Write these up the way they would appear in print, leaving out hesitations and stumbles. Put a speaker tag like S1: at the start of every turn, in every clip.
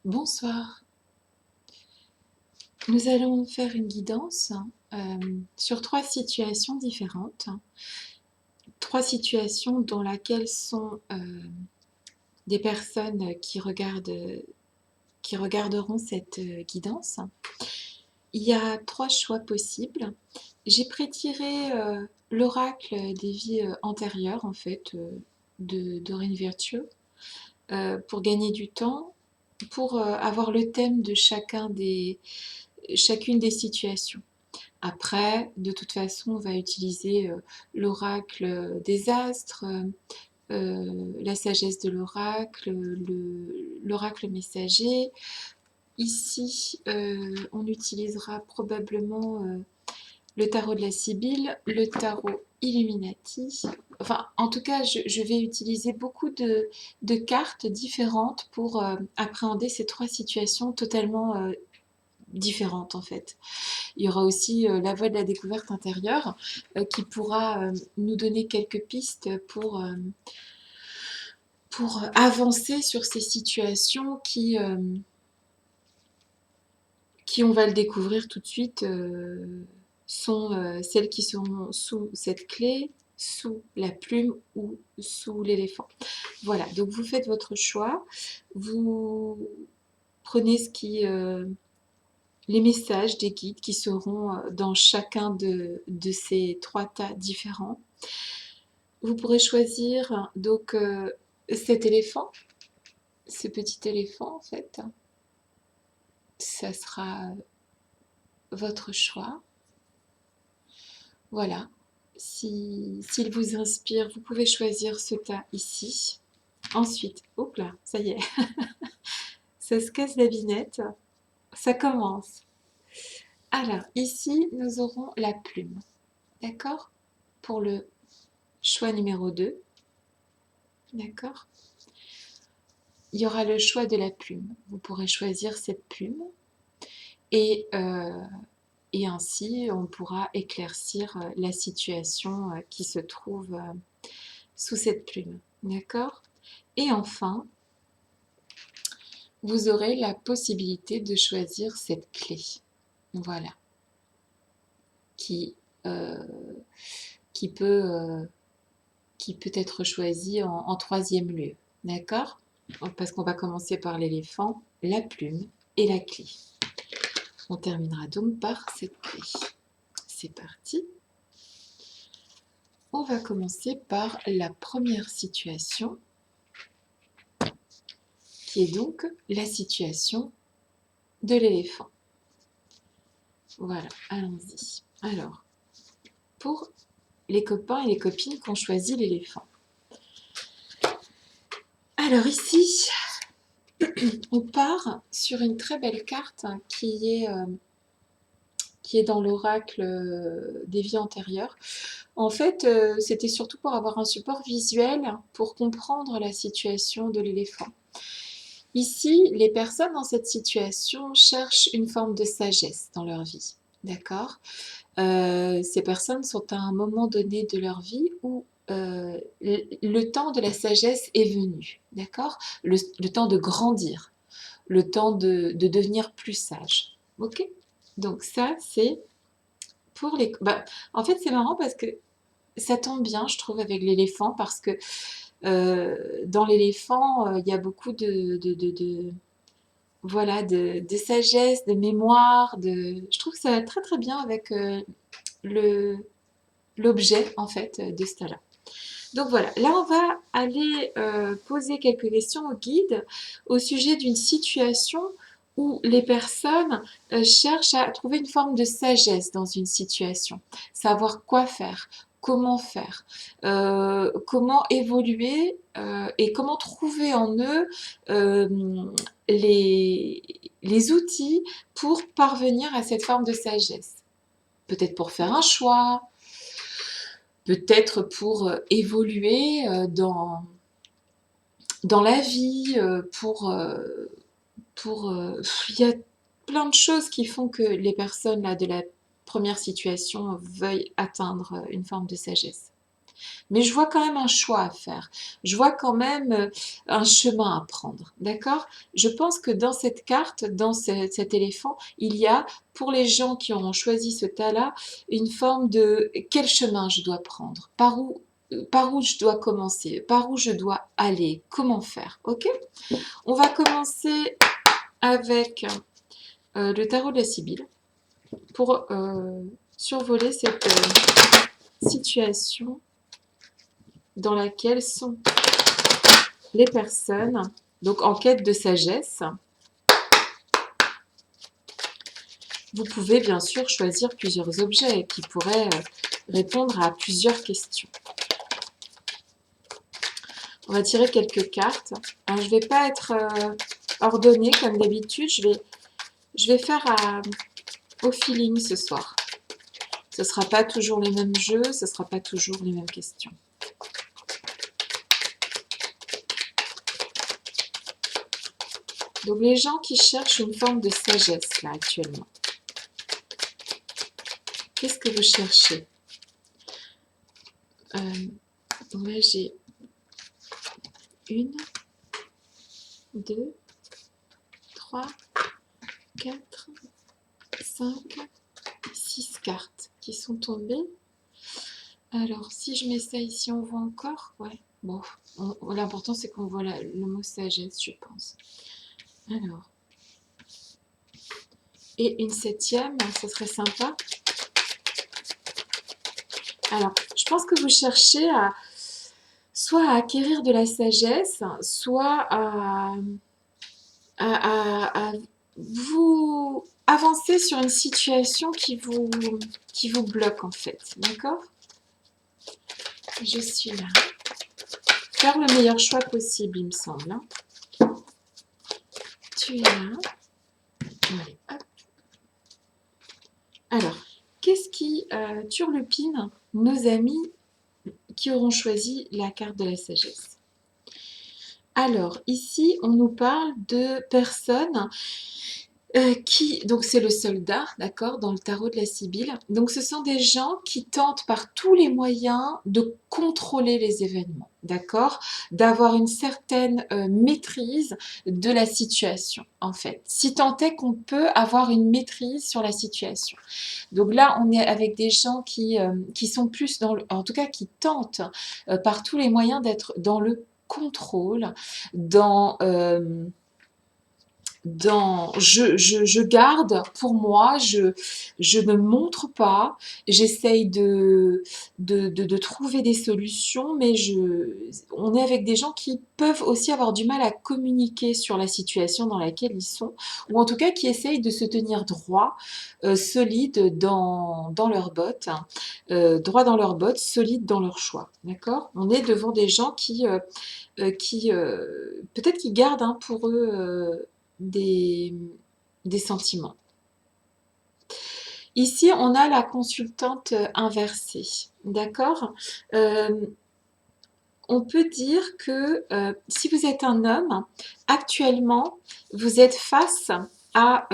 S1: Bonsoir. Nous allons faire une guidance sur trois situations différentes. Trois situations dans lesquelles sont des personnes qui regarderont cette guidance. Il y a trois choix possibles. J'ai prétiré l'oracle des vies antérieures, en fait, de Doreen Virtue, pour gagner du temps, pour avoir le thème de chacune des situations. Après, de toute façon, on va utiliser l'oracle des astres, la sagesse de l'oracle, l'oracle messager. Ici, on utilisera probablement le tarot de la Sibylle, le tarot Illuminati. Enfin, en tout cas, je vais utiliser beaucoup de cartes différentes pour appréhender ces trois situations totalement différentes en fait. Il y aura aussi la voie de la découverte intérieure qui pourra nous donner quelques pistes pour avancer sur ces situations qui, on va le découvrir tout de suite, sont celles qui sont sous cette clé, sous la plume ou sous l'éléphant. Voilà, donc vous faites votre choix, vous prenez les messages des guides qui seront dans chacun de ces trois tas différents. Vous pourrez choisir donc cet éléphant, ce petit éléphant en fait. Ça sera votre choix. Voilà. S'il vous inspire, vous pouvez choisir ce tas ici. Ensuite, hop là, ça y est, ça se casse la binette. Ça commence. Alors, ici, nous aurons la plume. D'accord? Pour le choix numéro 2. D'accord? Il y aura le choix de la plume. Vous pourrez choisir cette plume et, et ainsi on pourra éclaircir la situation qui se trouve sous cette plume. D'accord? Et enfin, vous aurez la possibilité de choisir cette clé. Voilà. Qui, euh, qui, peut, euh, qui peut être choisie en troisième lieu. D'accord? Parce qu'on va commencer par l'éléphant, la plume et la clé. On terminera donc par cette clé. C'est parti. On va commencer par la première situation, qui est donc la situation de l'éléphant. Voilà, allons-y. Alors, pour les copains et les copines qui ont choisi l'éléphant. Alors ici, on part sur une très belle carte qui est dans l'oracle des vies antérieures. En fait, c'était surtout pour avoir un support visuel pour comprendre la situation de l'éléphant. Ici, les personnes dans cette situation cherchent une forme de sagesse dans leur vie. D'accord? Ces personnes sont à un moment donné de leur vie où le temps de la sagesse est venu. D'accord? Le temps de grandir, le temps de devenir plus sage. Ok? Donc ça, c'est pour les... Bah, en fait, c'est marrant parce que ça tombe bien, je trouve, avec l'éléphant, parce que dans l'éléphant, il y a beaucoup voilà, de sagesse, de mémoire. Je trouve que ça va très très bien avec le, l'objet, en fait, de ce tas-là. Donc voilà, là on va aller poser quelques questions au guide au sujet d'une situation où les personnes cherchent à trouver une forme de sagesse dans une situation, savoir quoi faire, comment évoluer et comment trouver en eux euh, les, les outils pour parvenir à cette forme de sagesse. Peut-être pour faire un choix, peut-être pour évoluer dans la vie, il y a plein de choses qui font que les personnes là, de la première situation veuillent atteindre une forme de sagesse. Mais je vois quand même un choix à faire. Je vois quand même un chemin à prendre. D'accord? Je pense que dans cette carte, dans cet éléphant, il y a, pour les gens qui auront choisi ce tas-là, une forme de quel chemin je dois prendre, par où je dois commencer, par où je dois aller, comment faire. Ok? On va commencer avec le tarot de la Sibylle pour survoler cette situation dans laquelle sont les personnes, donc en quête de sagesse. Vous pouvez bien sûr choisir plusieurs objets qui pourraient répondre à plusieurs questions. On va tirer quelques cartes. Alors, je ne vais pas être ordonnée comme d'habitude, je vais faire au feeling ce soir. Ce ne sera pas toujours les mêmes jeux, ce ne sera pas toujours les mêmes questions. Donc les gens qui cherchent une forme de sagesse là actuellement. Qu'est-ce que vous cherchez? Là j'ai 1, 2, 3, 4, 5, 6 cartes qui sont tombées. Alors si je mets ça ici, on voit encore? Ouais, bon, l'important c'est qu'on voit le mot sagesse, je pense. Alors, et une 7e, ça serait sympa. Alors, je pense que vous cherchez soit à acquérir de la sagesse, soit à vous avancer sur une situation qui vous bloque en fait. D'accord? Je suis là. Faire le meilleur choix possible, il me semble. Hein. Tu es là. Allez, hop. Alors, qu'est-ce qui turlupine nos amis qui auront choisi la carte de la sagesse? Alors, ici, on nous parle de personnes donc c'est le soldat, d'accord, dans le tarot de la Sibylle. Donc ce sont des gens qui tentent par tous les moyens de contrôler les événements, d'accord, d'avoir une certaine maîtrise de la situation, en fait. Si tant est qu'on peut avoir une maîtrise sur la situation. Donc là, on est avec des gens qui sont plus en tout cas qui tentent par tous les moyens d'être dans le contrôle, je garde pour moi, je ne montre pas, j'essaye de trouver des solutions, mais on est avec des gens qui peuvent aussi avoir du mal à communiquer sur la situation dans laquelle ils sont, ou en tout cas qui essayent de se tenir droit, solide dans leurs bottes, droit dans leurs bottes, solide dans leur choix, d'accord? On est devant des gens qui peut-être qui gardent pour eux des sentiments. Ici, on a la consultante inversée, d'accord? On peut dire que si vous êtes un homme, actuellement, vous êtes face à...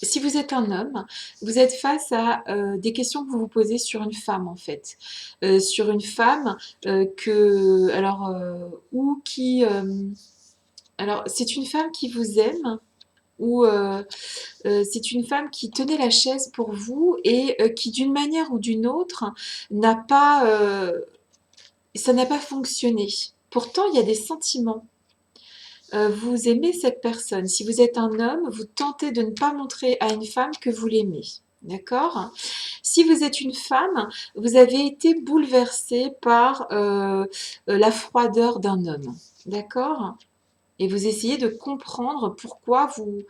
S1: si vous êtes un homme, vous êtes face à des questions que vous vous posez sur une femme en fait, sur une femme ou qui, alors c'est une femme qui vous aime ou c'est une femme qui tenait la chaise pour vous et qui d'une manière ou d'une autre ça n'a pas fonctionné. Pourtant il y a des sentiments. Vous aimez cette personne. Si vous êtes un homme, vous tentez de ne pas montrer à une femme que vous l'aimez. D'accord? Si vous êtes une femme, vous avez été bouleversée par la froideur d'un homme. D'accord? Et vous essayez de comprendre pourquoi vous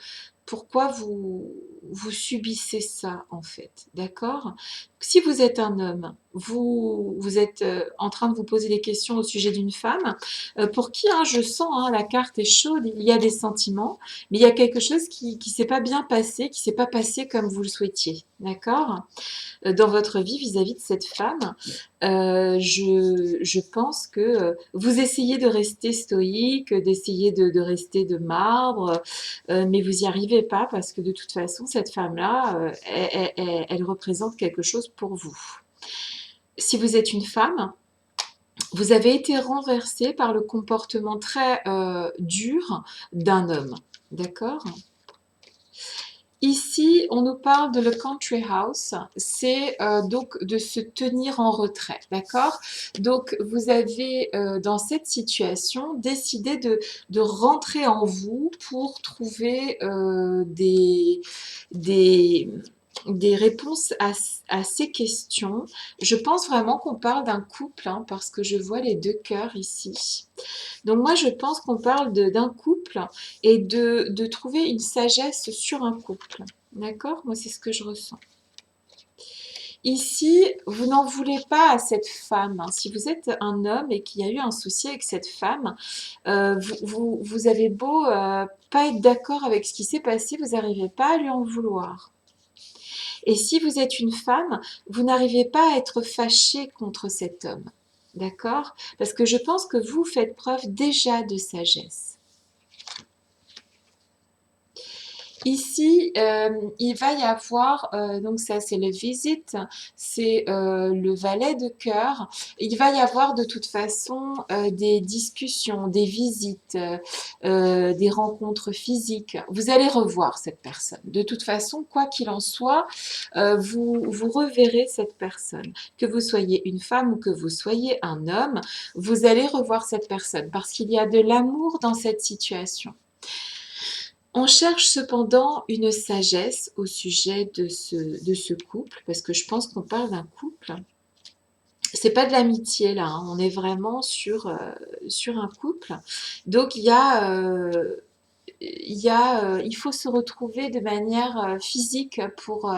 S1: subissez ça en fait, d'accord? Si vous êtes un homme, vous êtes en train de vous poser des questions au sujet d'une femme, pour qui, je sens, la carte est chaude, il y a des sentiments, mais il y a quelque chose qui ne s'est pas bien passé, qui ne s'est pas passé comme vous le souhaitiez, d'accord? Dans votre vie vis-à-vis de cette femme, je pense que vous essayez de rester stoïque, d'essayer de rester de marbre, mais vous n'y arrivez pas parce que de toute façon, cette femme-là, elle représente quelque chose pour vous. si vous êtes une femme, vous avez été renversé par le comportement très dur d'un homme. D'accord? Ici, on nous parle de le country house, c'est donc de se tenir en retrait, d'accord? Donc, vous avez dans cette situation décidé de rentrer en vous pour trouver des, des réponses à ces questions. Je pense vraiment qu'on parle d'un couple, hein, parce que je vois les deux cœurs ici. Donc moi, je pense qu'on parle d'un couple et de trouver une sagesse sur un couple. D'accord? Moi, c'est ce que je ressens. Ici, vous n'en voulez pas à cette femme, hein. Si vous êtes un homme et qu'il y a eu un souci avec cette femme, vous avez beau pas être d'accord avec ce qui s'est passé, vous n'arrivez pas à lui en vouloir. Et si vous êtes une femme, vous n'arrivez pas à être fâché contre cet homme. D'accord? Parce que je pense que vous faites preuve déjà de sagesse. Ici, il va y avoir, donc ça c'est le visite, c'est le valet de cœur. Il va y avoir de toute façon des discussions, des visites, des rencontres physiques. Vous allez revoir cette personne. De toute façon, quoi qu'il en soit, vous reverrez cette personne. Que vous soyez une femme ou que vous soyez un homme, vous allez revoir cette personne parce qu'il y a de l'amour dans cette situation. On cherche cependant une sagesse au sujet de ce couple, parce que je pense qu'on parle d'un couple. C'est pas de l'amitié là, hein, on est vraiment sur un couple. Donc il faut se retrouver de manière physique pour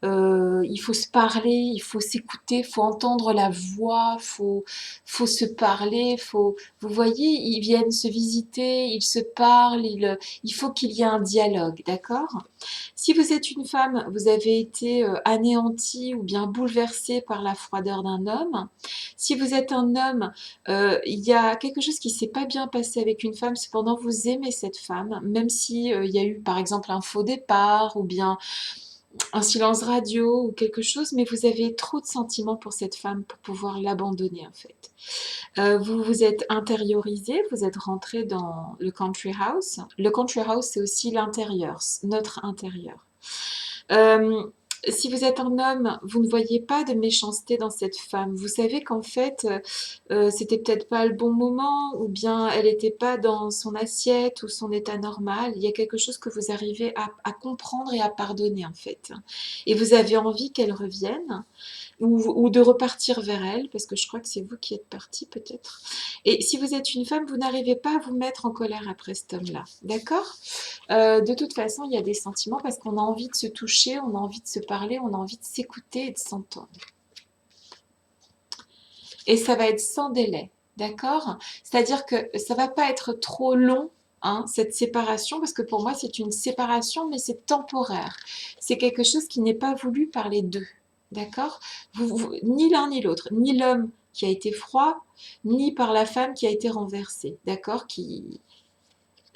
S1: il faut se parler, il faut s'écouter, il faut entendre la voix, faut se parler, vous voyez, ils viennent se visiter, ils se parlent, il faut qu'il y ait un dialogue, d'accord? Si vous êtes une femme, vous avez été anéantie ou bien bouleversée par la froideur d'un homme. Si vous êtes un homme, il y a quelque chose qui s'est pas bien passé avec une femme, cependant vous aimez cette femme, même si il y a eu par exemple un faux départ ou bien un silence radio ou quelque chose, mais vous avez trop de sentiments pour cette femme pour pouvoir l'abandonner en fait. Vous vous êtes intériorisé, vous êtes rentré dans le country house. Le country house, c'est aussi l'intérieur, notre intérieur. Euh, si vous êtes un homme, vous ne voyez pas de méchanceté dans cette femme. Vous savez qu'en fait, c'était peut-être pas le bon moment, ou bien elle n'était pas dans son assiette ou son état normal. Il y a quelque chose que vous arrivez à comprendre et à pardonner en fait. Et vous avez envie qu'elle revienne ou de repartir vers elle, parce que je crois que c'est vous qui êtes parti peut-être. Et si vous êtes une femme, vous n'arrivez pas à vous mettre en colère après cet homme-là, d'accord? De toute façon, il y a des sentiments parce qu'on a envie de se toucher, on a envie de se parler, on a envie de s'écouter et de s'entendre. Et ça va être sans délai, d'accord? C'est-à-dire que ça va pas être trop long, hein, cette séparation, parce que pour moi, c'est une séparation, mais c'est temporaire. C'est quelque chose qui n'est pas voulu par les deux, d'accord? Ni l'un ni l'autre, ni l'homme qui a été froid, ni par la femme qui a été renversée, d'accord?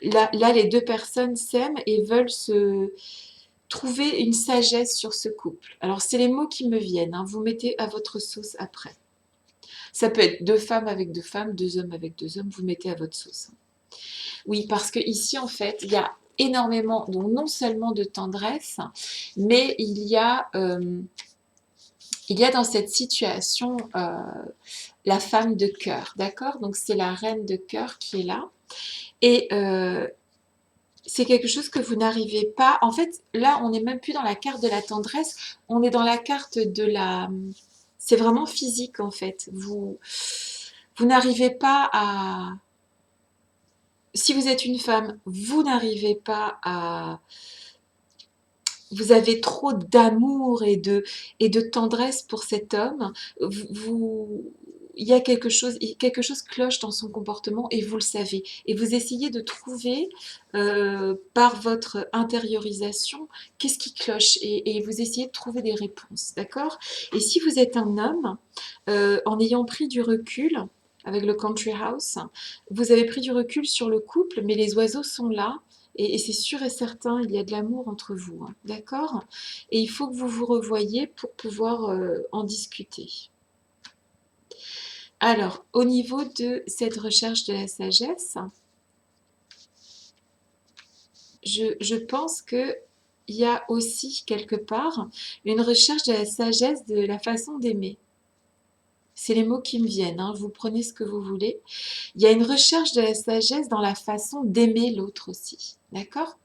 S1: Là, les deux personnes s'aiment et veulent se trouver une sagesse sur ce couple. Alors, c'est les mots qui me viennent, hein, vous mettez à votre sauce après. Ça peut être deux femmes avec deux femmes, deux hommes avec deux hommes, vous mettez à votre sauce. Oui, parce que ici, en fait, il y a énormément, donc non seulement de tendresse, mais il y a dans cette situation la femme de cœur, d'accord? Donc c'est la reine de cœur qui est là. Et c'est quelque chose que vous n'arrivez pas. En fait, là, on n'est même plus dans la carte de la tendresse, on est dans la carte de la. C'est vraiment physique en fait. Vous n'arrivez pas à. Si vous êtes une femme, vous n'arrivez pas à. Vous avez trop d'amour et de tendresse pour cet homme. Il y a quelque chose cloche dans son comportement et vous le savez. Et vous essayez de trouver par votre intériorisation qu'est-ce qui cloche et vous essayez de trouver des réponses, d'accord? Et si vous êtes un homme, en ayant pris du recul avec le country house, vous avez pris du recul sur le couple, mais les oiseaux sont là. Et c'est sûr et certain, il y a de l'amour entre vous, hein, d'accord? Et il faut que vous vous revoyiez pour pouvoir en discuter. Alors, au niveau de cette recherche de la sagesse, je pense qu'il y a aussi quelque part une recherche de la sagesse de la façon d'aimer. C'est les mots qui me viennent, hein, vous prenez ce que vous voulez. Il y a une recherche de la sagesse dans la façon d'aimer l'autre aussi, d'accord?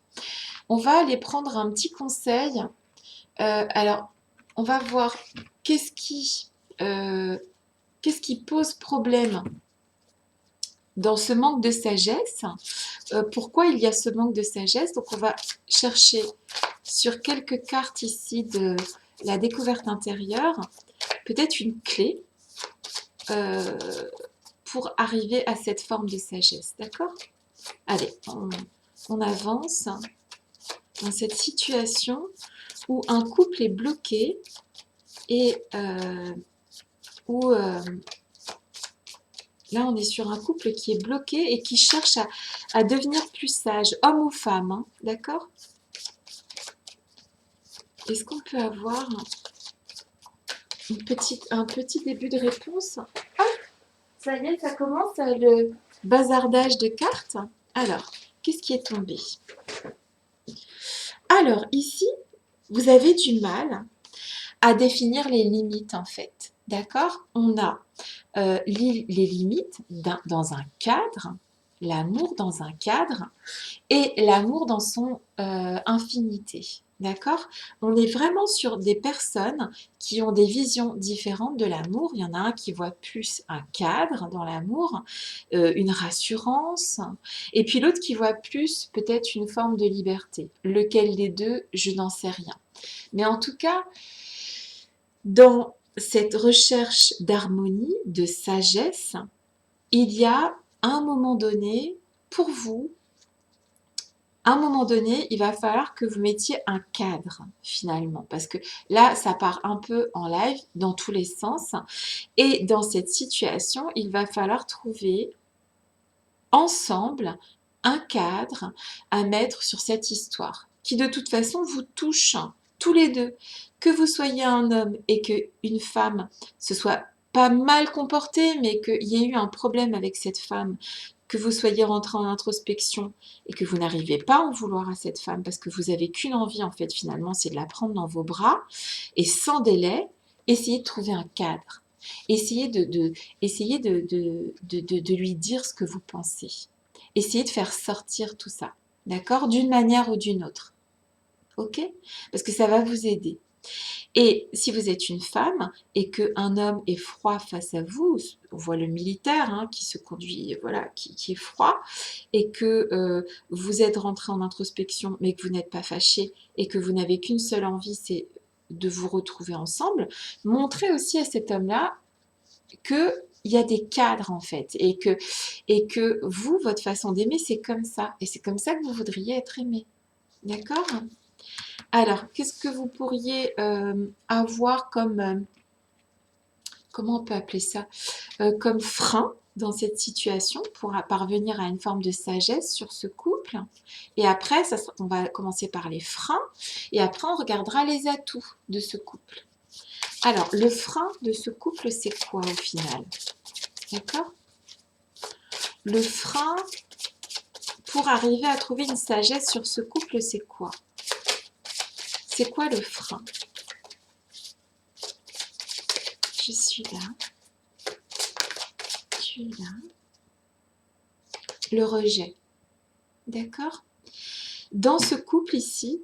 S1: On va aller prendre un petit conseil. Alors, on va voir qu'est-ce qui, euh, qu'est-ce qui pose problème dans ce manque de sagesse. Pourquoi il y a ce manque de sagesse? Donc, on va chercher sur quelques cartes ici de la découverte intérieure, peut-être une clé pour arriver à cette forme de sagesse, d'accord? Allez, on avance dans cette situation où un couple est bloqué et où là on est sur un couple qui est bloqué et qui cherche à devenir plus sage, homme ou femme, hein, d'accord? Est-ce qu'on peut avoir un petit début de réponse? Ah, ça y est, ça commence le bazardage de cartes. Alors, qu'est-ce qui est tombé? Alors, ici, vous avez du mal à définir les limites, en fait. D'accord? On a les limites dans un cadre, l'amour dans un cadre et l'amour dans son infinité. D'accord? On est vraiment sur des personnes qui ont des visions différentes de l'amour. Il y en a un qui voit plus un cadre dans l'amour, une rassurance, et puis l'autre qui voit plus peut-être une forme de liberté. Lequel des deux, je n'en sais rien. Mais en tout cas, dans cette recherche d'harmonie, de sagesse, il y a un moment donné, pour vous, à un moment donné, il va falloir que vous mettiez un cadre finalement, parce que là, ça part un peu en live dans tous les sens. Et dans cette situation, il va falloir trouver ensemble un cadre à mettre sur cette histoire, qui de toute façon vous touche tous les deux. Que vous soyez un homme et qu'une femme se soit pas mal comportée, mais qu'il y ait eu un problème avec cette femme, que vous soyez rentré en introspection et que vous n'arrivez pas à en vouloir à cette femme parce que vous avez qu'une envie en fait finalement, c'est de la prendre dans vos bras et sans délai, essayez de trouver un cadre. Essayez de lui dire ce que vous pensez. Essayez de faire sortir tout ça, d'accord? D'une manière ou d'une autre, ok? Parce que ça va vous aider. Et si vous êtes une femme et qu'un homme est froid face à vous, on voit le militaire hein, qui se conduit, voilà, qui est froid, et que vous êtes rentré en introspection, mais que vous n'êtes pas fâché et que vous n'avez qu'une seule envie, c'est de vous retrouver ensemble, montrez aussi à cet homme-là qu'il y a des cadres en fait et que vous, votre façon d'aimer, c'est comme ça. Et c'est comme ça que vous voudriez être aimé. D'accord? Alors, qu'est-ce que vous pourriez avoir comme, comment on peut appeler ça, comme frein dans cette situation pour parvenir à une forme de sagesse sur ce couple? Et après, on va commencer par les freins et après on regardera les atouts de ce couple. Alors, le frein de ce couple, c'est quoi au final? D'accord? Le frein pour arriver à trouver une sagesse sur ce couple, c'est quoi? C'est quoi le frein? Je suis là. Tu es là. Le rejet. D'accord? Dans ce couple ici,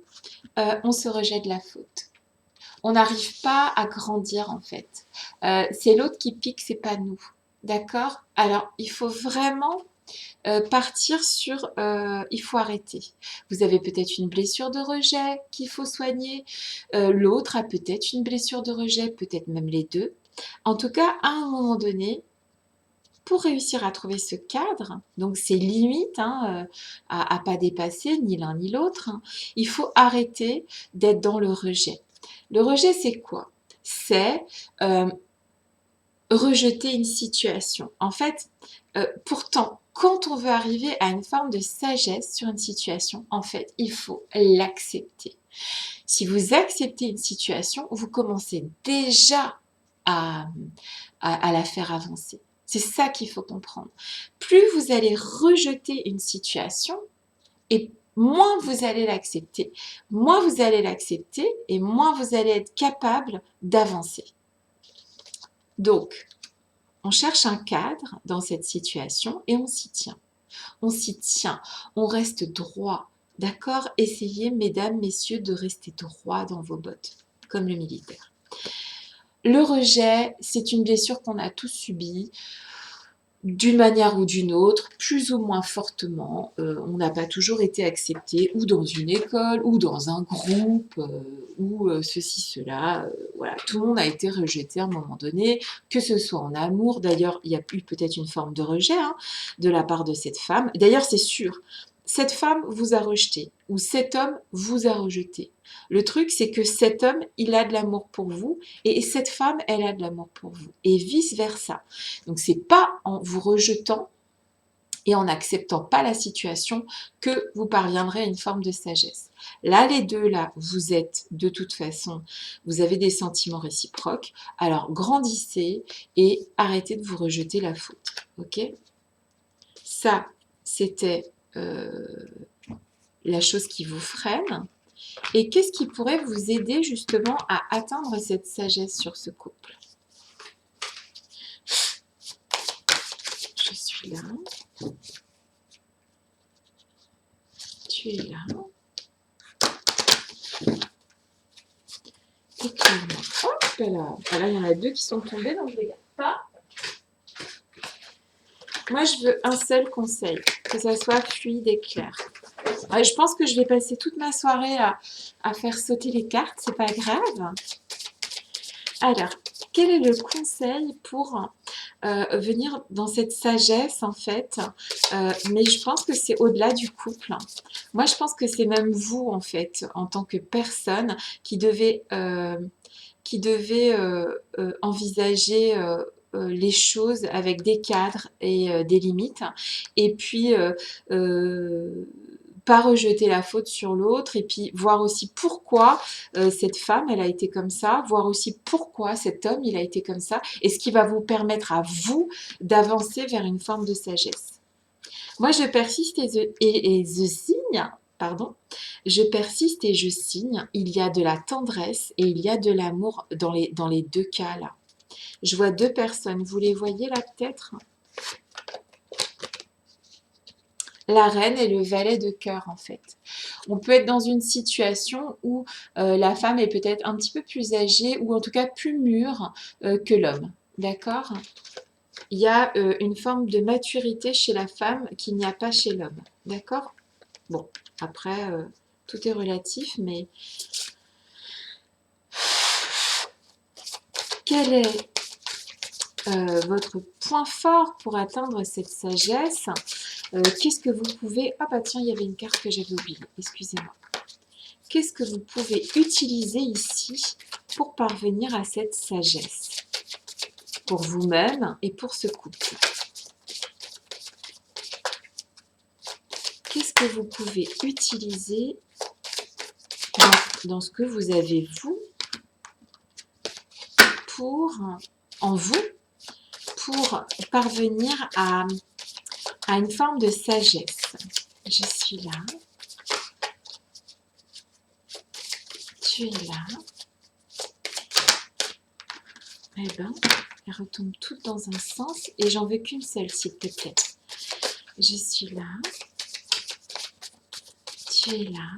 S1: on se rejette la faute. On n'arrive pas à grandir en fait. C'est l'autre qui pique, c'est pas nous. D'accord? Alors, il faut vraiment partir sur il faut arrêter. Vous avez peut-être une blessure de rejet qu'il faut soigner. L'autre a peut-être une blessure de rejet, peut-être même les deux. En tout cas, à un moment donné, pour réussir à trouver ce cadre, donc ces limites hein, à pas dépasser, ni l'un ni l'autre, hein, il faut arrêter d'être dans le rejet. Le rejet, c'est quoi? C'est rejeter une situation. En fait, pourtant, quand on veut arriver à une forme de sagesse sur une situation, en fait, il faut l'accepter. Si vous acceptez une situation, vous commencez déjà à la faire avancer. C'est ça qu'il faut comprendre. Plus vous allez rejeter une situation, et moins vous allez l'accepter. Moins vous allez l'accepter et moins vous allez être capable d'avancer. Donc, on cherche un cadre dans cette situation et on s'y tient. On s'y tient, on reste droit. D'accord? Essayez, mesdames, messieurs, de rester droit dans vos bottes, comme le militaire. Le rejet, c'est une blessure qu'on a tous subie, d'une manière ou d'une autre, plus ou moins fortement. On n'a pas toujours été accepté, ou dans une école, ou dans un groupe, ou ceci, cela. Voilà, tout le monde a été rejeté à un moment donné, que ce soit en amour. D'ailleurs, il y a eu peut-être une forme de rejet de la part de cette femme. D'ailleurs, c'est sûr, cette femme vous a rejeté, ou cet homme vous a rejeté. Le truc, c'est que cet homme, il a de l'amour pour vous, et cette femme, elle a de l'amour pour vous, et vice-versa. Donc, c'est pas en vous rejetant et en n'acceptant pas la situation que vous parviendrez à une forme de sagesse. Là, les deux, là, vous êtes de toute façon, vous avez des sentiments réciproques, alors grandissez et arrêtez de vous rejeter la faute. Ok? Ça, c'était la chose qui vous freine. Et qu'est-ce qui pourrait vous aider justement à atteindre cette sagesse sur ce couple? Je suis là. Tu es là. Et clairement. Hop là. Voilà, il y en a deux qui sont tombés, donc je ne les garde pas. Moi, je veux un seul conseil, que ça soit fluide et clair. Je pense que je vais passer toute ma soirée à faire sauter les cartes, c'est pas grave. Alors, quel est le conseil pour venir dans cette sagesse en fait, mais je pense que c'est au-delà du couple. Moi je pense que c'est même vous en fait, en tant que personne qui devez envisager les choses avec des cadres et des limites, et puis pas rejeter la faute sur l'autre, et puis voir aussi pourquoi cette femme, elle a été comme ça, voir aussi pourquoi cet homme, il a été comme ça, et ce qui va vous permettre à vous d'avancer vers une forme de sagesse. Moi, je persiste et je signe, pardon, je persiste et je signe, il y a de la tendresse et il y a de l'amour dans les deux cas là. Je vois deux personnes, vous les voyez là peut-être ? La reine et le valet de cœur en fait. On peut être dans une situation où la femme est peut-être un petit peu plus âgée ou en tout cas plus mûre que l'homme. D'accord ? Il y a une forme de maturité chez la femme qu'il n'y a pas chez l'homme. D'accord ? Bon, après, tout est relatif, mais quel est votre point fort pour atteindre cette sagesse? Qu'est-ce que vous pouvez... Ah bah tiens, il y avait une carte que j'avais oubliée, excusez-moi. Qu'est-ce que vous pouvez utiliser ici pour parvenir à cette sagesse? Pour vous-même et pour ce couple. Qu'est-ce que vous pouvez utiliser dans ce que vous avez vous, en vous, pour parvenir à une forme de sagesse? Je suis là. Tu es là. Eh ben, elles retombent toutes dans un sens et j'en veux qu'une seule, s'il te plaît. Je suis là. Tu es là.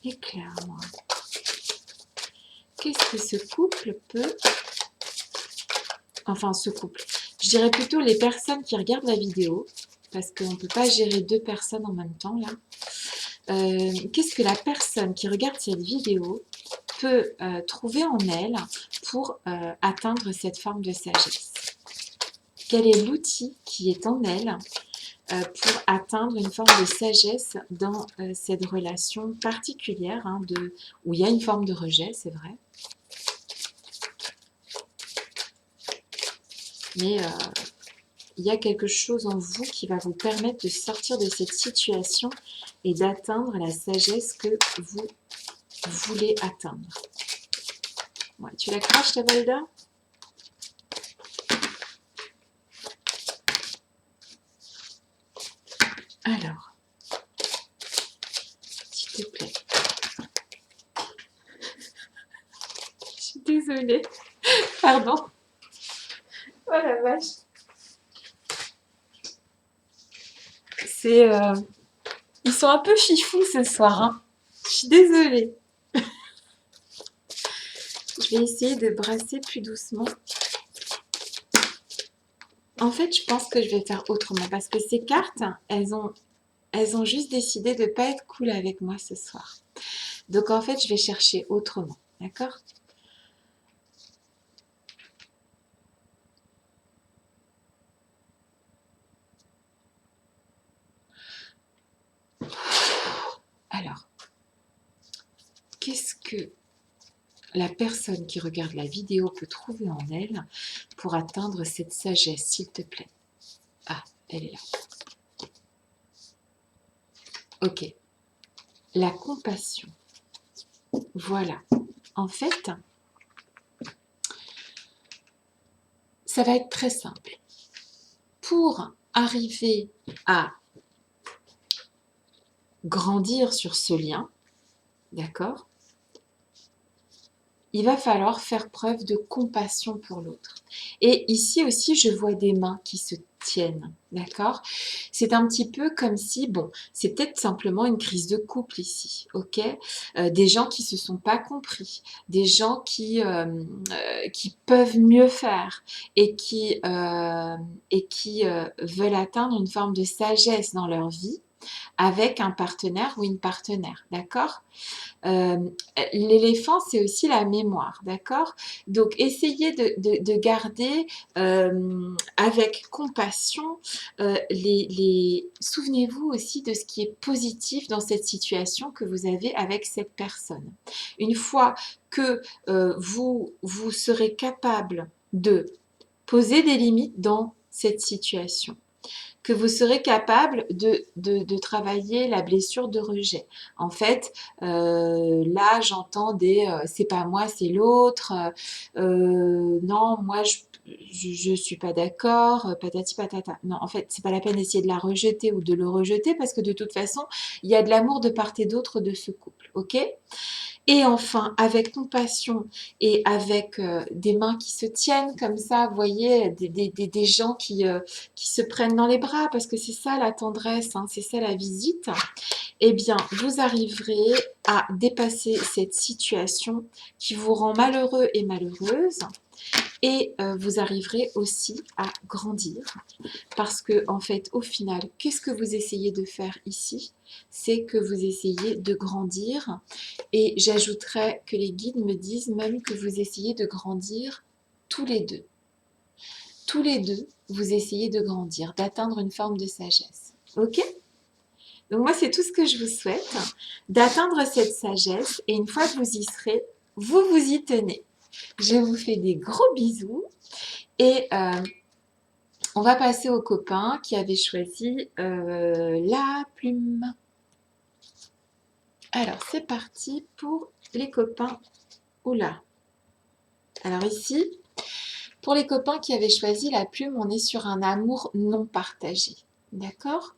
S1: Éclaire-moi. Qu'est-ce que ce couple peut... Enfin, ce couple. Je dirais plutôt les personnes qui regardent la vidéo, parce qu'on ne peut pas gérer deux personnes en même temps, là. Qu'est-ce que la personne qui regarde cette vidéo peut trouver en elle pour atteindre cette forme de sagesse? Quel est l'outil qui est en elle pour atteindre une forme de sagesse dans cette relation particulière où il y a une forme de rejet, c'est vrai. Mais il y a quelque chose en vous qui va vous permettre de sortir de cette situation et d'atteindre la sagesse que vous voulez atteindre. Ouais, tu la craches, ta Valda? Alors, s'il te plaît. Je suis désolée. Pardon. Oh la vache. Ils sont un peu fifous ce soir, hein. Je suis désolée. Je vais essayer de brasser plus doucement. En fait, je pense que je vais faire autrement parce que ces cartes, elles ont juste décidé de ne pas être cool avec moi ce soir. Donc en fait, je vais chercher autrement. D'accord ? Alors, qu'est-ce que la personne qui regarde la vidéo peut trouver en elle pour atteindre cette sagesse, s'il te plaît? Ah, elle est là. Ok. La compassion. Voilà. En fait, ça va être très simple. Pour arriver à grandir sur ce lien, d'accord, il va falloir faire preuve de compassion pour l'autre. Et ici aussi, je vois des mains qui se tiennent, d'accord? C'est un petit peu comme si, bon, c'est peut-être simplement une crise de couple ici, ok? Des gens qui se sont pas compris, des gens qui peuvent mieux faire et qui veulent atteindre une forme de sagesse dans leur vie avec un partenaire ou une partenaire, d'accord? Euh, L'éléphant, c'est aussi la mémoire, d'accord? Donc, essayez de garder avec compassion souvenez-vous aussi de ce qui est positif dans cette situation que vous avez avec cette personne. Une fois que vous serez capable de poser des limites dans cette situation, que vous serez capable de travailler la blessure de rejet. En fait, là, j'entends c'est pas moi, c'est l'autre. Non, moi, je suis pas d'accord, patati patata. Non, en fait, c'est pas la peine d'essayer de la rejeter ou de le rejeter parce que de toute façon, il y a de l'amour de part et d'autre de ce couple, ok? Et enfin, avec compassion et avec des mains qui se tiennent comme ça, vous voyez, des gens qui se prennent dans les bras, parce que c'est ça la tendresse, hein, c'est ça la visite, eh bien, vous arriverez à dépasser cette situation qui vous rend malheureux et malheureuse. Et vous arriverez aussi à grandir parce que, en fait, au final, qu'est-ce que vous essayez de faire ici? C'est que vous essayez de grandir. Et j'ajouterais que les guides me disent même que vous essayez de grandir tous les deux. Tous les deux, vous essayez de grandir, d'atteindre une forme de sagesse. Ok? Donc moi, c'est tout ce que je vous souhaite, d'atteindre cette sagesse. Et une fois que vous y serez, vous vous y tenez. Je vous fais des gros bisous. Et on va passer au copain qui avait choisi la plume. Alors, c'est parti pour les copains. Oula. Alors ici, pour les copains qui avaient choisi la plume, on est sur un amour non partagé. D'accord?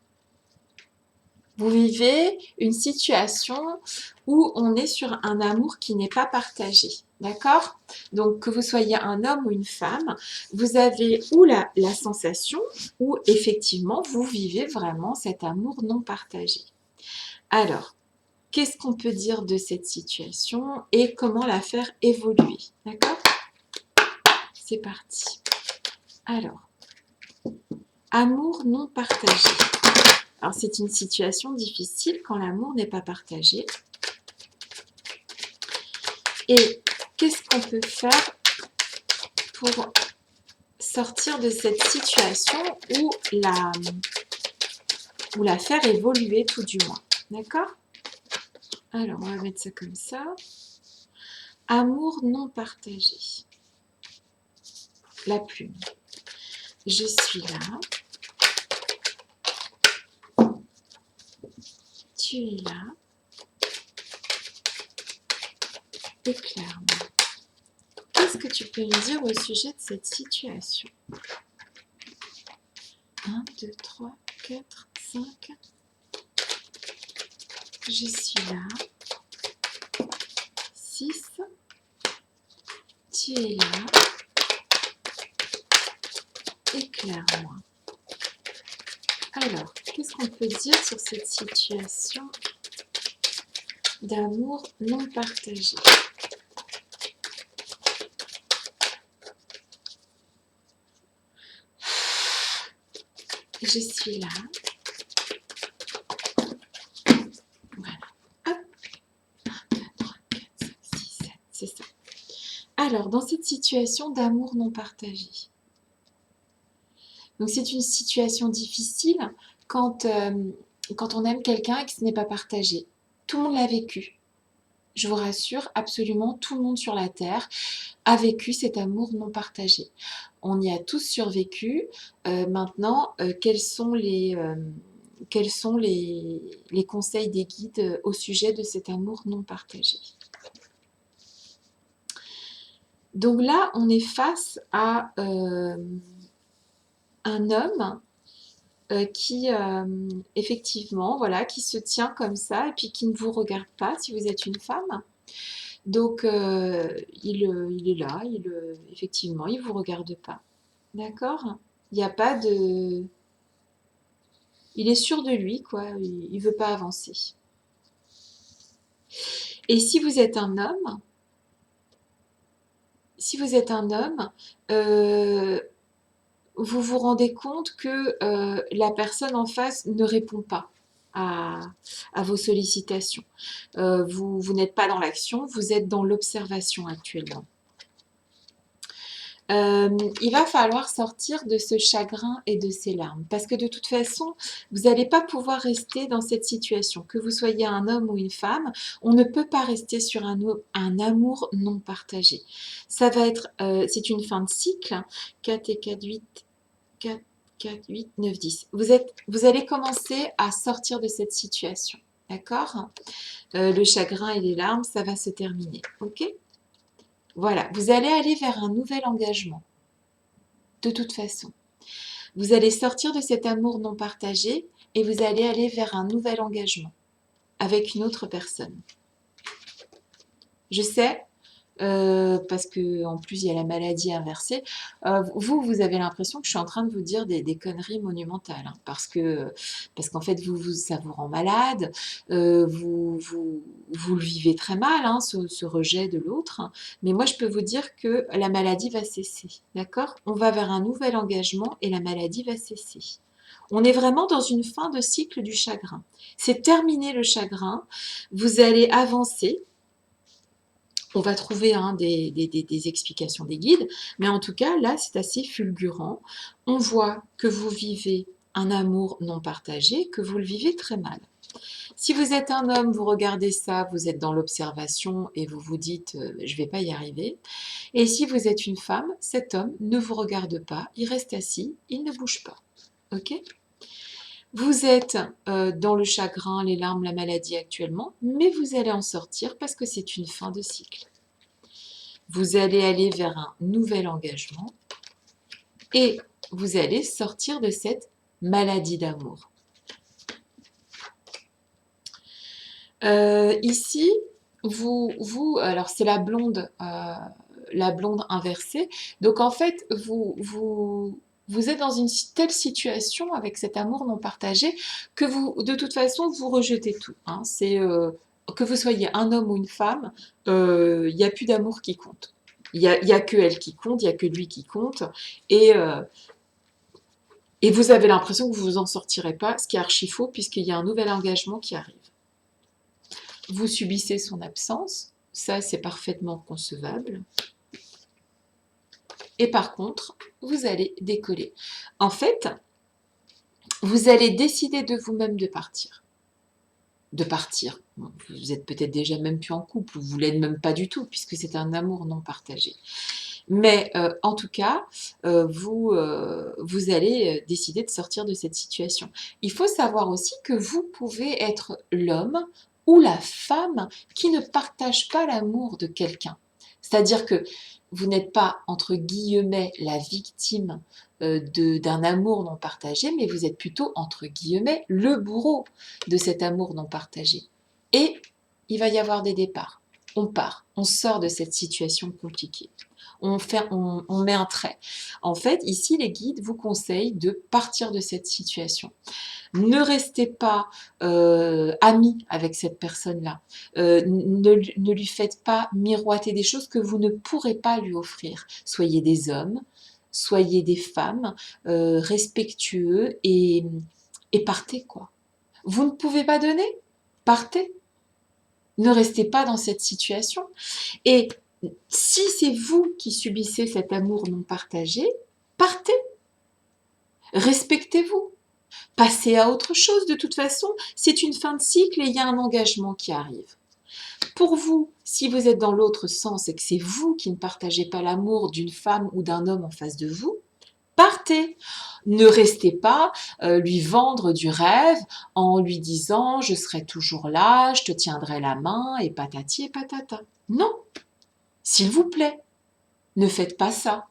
S1: Vous vivez une situation où on est sur un amour qui n'est pas partagé. D'accord? Donc, que vous soyez un homme ou une femme, vous avez ou la sensation ou effectivement, vous vivez vraiment cet amour non partagé. Alors, qu'est-ce qu'on peut dire de cette situation et comment la faire évoluer? D'accord? C'est parti. Alors, amour non partagé. Alors, c'est une situation difficile quand l'amour n'est pas partagé. Et qu'est-ce qu'on peut faire pour sortir de cette situation ou la faire évoluer tout du moins? D'accord? Alors, on va mettre ça comme ça. Amour non partagé. La plume. Je suis là. Tu es là. Éclaire-moi. Qu'est-ce que tu peux me dire au sujet de cette situation? 1, 2, 3, 4, 5. Je suis là. 6. Tu es là. Éclaire-moi. Alors, qu'est-ce qu'on peut dire sur cette situation d'amour non partagé? Je suis là. Voilà. Hop. 1, 2, 3, 4, 5, 6, 7. C'est ça. Alors, dans cette situation d'amour non partagé, donc c'est une situation difficile quand on aime quelqu'un et que ce n'est pas partagé. Tout le monde l'a vécu. Je vous rassure, absolument tout le monde sur la Terre a vécu cet amour non partagé. On y a tous survécu. Maintenant, quels sont les conseils des guides au sujet de cet amour non partagé? Donc là, on est face à un homme qui, effectivement, voilà, qui se tient comme ça et puis qui ne vous regarde pas si vous êtes une femme. Donc, il est là, effectivement, il ne vous regarde pas. D'accord? Il n'y a pas de... Il est sûr de lui, quoi. Il ne veut pas avancer. Et si vous êtes un homme, vous vous rendez compte que la personne en face ne répond pas à, à vos sollicitations. Vous n'êtes pas dans l'action, vous êtes dans l'observation actuellement. Il va falloir sortir de ce chagrin et de ces larmes parce que de toute façon, vous n'allez pas pouvoir rester dans cette situation. Que vous soyez un homme ou une femme, on ne peut pas rester sur un amour non partagé. Ça va être, c'est une fin de cycle. 4 et 4, 8, 4, 4, 8, 9, 10. Vous allez commencer à sortir de cette situation. D'accord? Le chagrin et les larmes, ça va se terminer. Ok? Voilà, vous allez aller vers un nouvel engagement. De toute façon, vous allez sortir de cet amour non partagé et vous allez aller vers un nouvel engagement avec une autre personne. Je sais, parce que en plus il y a la maladie inversée. Vous avez l'impression que je suis en train de vous dire des conneries monumentales, hein, parce qu'en fait ça vous rend malade, vous le vivez très mal, hein, ce rejet de l'autre. Mais moi je peux vous dire que la maladie va cesser, d'accord? On va vers un nouvel engagement et la maladie va cesser. On est vraiment dans une fin de cycle du chagrin. C'est terminé le chagrin, vous allez avancer. On va trouver des explications des guides, mais en tout cas, là, c'est assez fulgurant. On voit que vous vivez un amour non partagé, que vous le vivez très mal. Si vous êtes un homme, vous regardez ça, vous êtes dans l'observation et vous vous dites je ne vais pas y arriver. Et si vous êtes une femme, cet homme ne vous regarde pas, il reste assis, il ne bouge pas. Ok? Vous êtes dans le chagrin, les larmes, la maladie actuellement, mais vous allez en sortir parce que c'est une fin de cycle. Vous allez aller vers un nouvel engagement et vous allez sortir de cette maladie d'amour. Ici, alors c'est la blonde inversée. Donc en fait, vous êtes dans une telle situation avec cet amour non partagé que de toute façon, vous rejetez tout. Hein. Que vous soyez un homme ou une femme, il n'y a plus d'amour qui compte. Il y a que elle qui compte, il n'y a que lui qui compte. Et vous avez l'impression que vous vous en sortirez pas, ce qui est archi faux, puisqu'il y a un nouvel engagement qui arrive. Vous subissez son absence, ça c'est parfaitement concevable. Et par contre, vous allez décoller. En fait, vous allez décider de vous-même de partir. Vous êtes peut-être déjà même plus en couple, ou vous l'êtes même pas du tout, puisque c'est un amour non partagé. Mais en tout cas, vous allez décider de sortir de cette situation. Il faut savoir aussi que vous pouvez être l'homme ou la femme qui ne partage pas l'amour de quelqu'un. C'est-à-dire que vous n'êtes pas, entre guillemets, la victime d'un amour non partagé, mais vous êtes plutôt, entre guillemets, le bourreau de cet amour non partagé. et il va y avoir des départs. On part, on sort de cette situation compliquée. On met un trait. En fait, ici, les guides vous conseillent de partir de cette situation. Ne restez pas amis avec cette personne-là. Ne lui faites pas miroiter des choses que vous ne pourrez pas lui offrir. Soyez des hommes, soyez des femmes respectueux et partez, quoi. Vous ne pouvez pas donner? Partez. Ne restez pas dans cette situation. Et si c'est vous qui subissez cet amour non partagé, partez. Respectez-vous. Passez à autre chose. De toute façon, c'est une fin de cycle et il y a un engagement qui arrive. Pour vous, si vous êtes dans l'autre sens et que c'est vous qui ne partagez pas l'amour d'une femme ou d'un homme en face de vous, partez. Ne restez pas lui vendre du rêve en lui disant « je serai toujours là, je te tiendrai la main » et patati et patata. Non, s'il vous plaît, ne faites pas ça.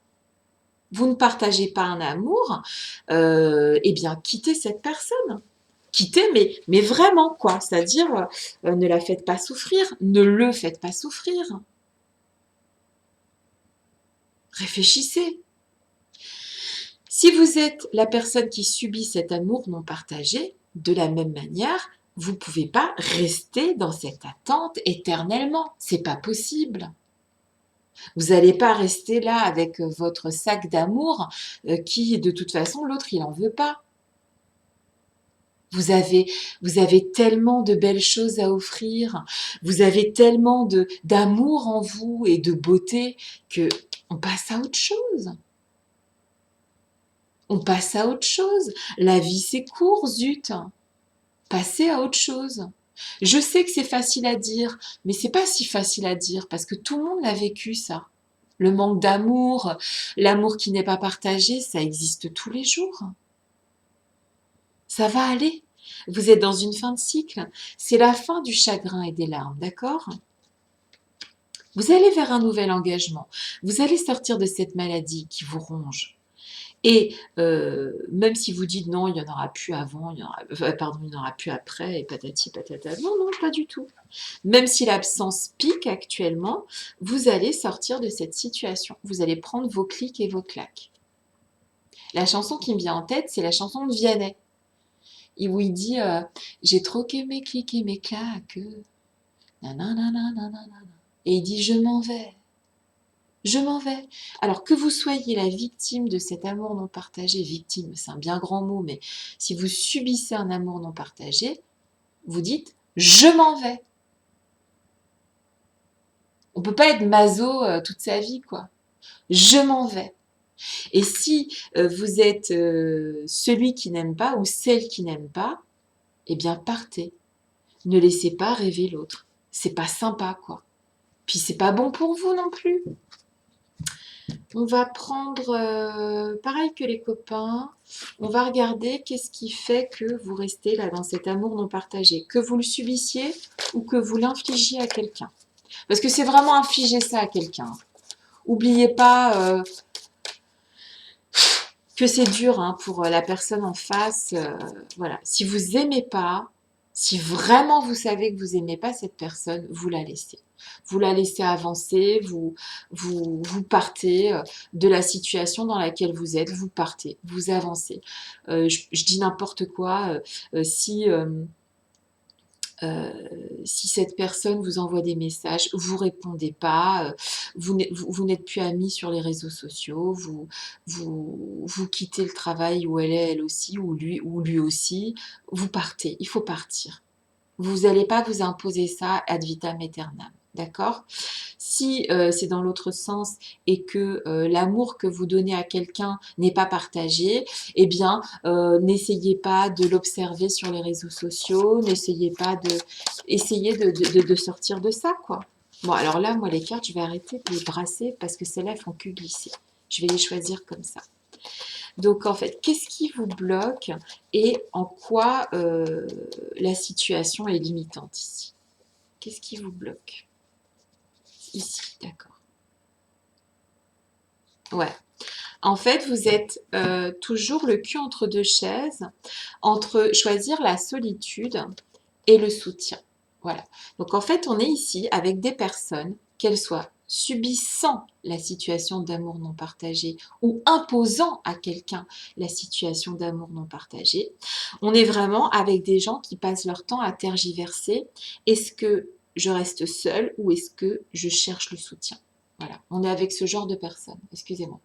S1: Vous ne partagez pas un amour, eh bien quittez cette personne. Quittez, mais vraiment quoi, c'est-à-dire ne la faites pas souffrir, ne le faites pas souffrir. Réfléchissez. Si vous êtes la personne qui subit cet amour non partagé, de la même manière, vous ne pouvez pas rester dans cette attente éternellement. C'est pas possible. Vous n'allez pas rester là avec votre sac d'amour qui, de toute façon, l'autre, il n'en veut pas. Vous avez tellement de belles choses à offrir, vous avez tellement d'amour en vous et de beauté que on passe à autre chose. On passe à autre chose. La vie, c'est court, zut. Passez à autre chose. Je sais que c'est facile à dire, mais c'est pas si facile à dire parce que tout le monde l'a vécu, ça. Le manque d'amour, l'amour qui n'est pas partagé, ça existe tous les jours. Ça va aller. Vous êtes dans une fin de cycle. C'est la fin du chagrin et des larmes, d'accord? Vous allez vers un nouvel engagement. Vous allez sortir de cette maladie qui vous ronge. Et même si vous dites non, il n'y en aura plus avant, il n'y en aura plus après, et patati patata. Non, non, pas du tout. Même si l'absence pique actuellement, vous allez sortir de cette situation. Vous allez prendre vos clics et vos claques. La chanson qui me vient en tête, c'est la chanson de Vianney. Et où il dit j'ai troqué mes clics et mes claques. Nanana. Et il dit je m'en vais. Je m'en vais. Alors que vous soyez la victime de cet amour non partagé, victime, c'est un bien grand mot, mais si vous subissez un amour non partagé, vous dites je m'en vais. On peut pas être maso toute sa vie, quoi. Je m'en vais. Et si vous êtes celui qui n'aime pas ou celle qui n'aime pas, eh bien partez. Ne laissez pas rêver l'autre. C'est pas sympa, quoi. Puis c'est pas bon pour vous non plus. On va prendre, pareil que les copains, on va regarder qu'est-ce qui fait que vous restez là dans cet amour non partagé. Que vous le subissiez ou que vous l'infligiez à quelqu'un. Parce que c'est vraiment infliger ça à quelqu'un. N'oubliez pas que c'est dur hein, pour la personne en face. Voilà. Si vous n'aimez pas, si vraiment vous savez que vous n'aimez pas cette personne, vous la laissez. Vous la laissez avancer, vous partez de la situation dans laquelle vous êtes, vous partez, vous avancez. Je dis n'importe quoi, si cette personne vous envoie des messages, vous répondez pas, vous n'êtes plus amis sur les réseaux sociaux, vous quittez le travail où elle est elle aussi, ou lui aussi, vous partez, il faut partir. Vous n'allez pas vous imposer ça ad vitam aeternam. D'accord? Si c'est dans l'autre sens et que l'amour que vous donnez à quelqu'un n'est pas partagé, eh bien, n'essayez pas de l'observer sur les réseaux sociaux, n'essayez pas de... Essayez de sortir de ça, quoi. Bon, alors là, moi, les cartes, je vais arrêter de les brasser parce que celles-là, elles font que glisser. Je vais les choisir comme ça. Donc, en fait, qu'est-ce qui vous bloque et en quoi la situation est limitante ici? Qu'est-ce qui vous bloque? Ici, d'accord. Ouais. En fait, vous êtes toujours le cul entre deux chaises, entre choisir la solitude et le soutien. Voilà. Donc en fait, on est ici avec des personnes, qu'elles soient subissant la situation d'amour non partagé ou imposant à quelqu'un la situation d'amour non partagé. On est vraiment avec des gens qui passent leur temps à tergiverser. Est-ce que je reste seule ou est-ce que je cherche le soutien? Voilà, on est avec ce genre de personnes. Excusez-moi.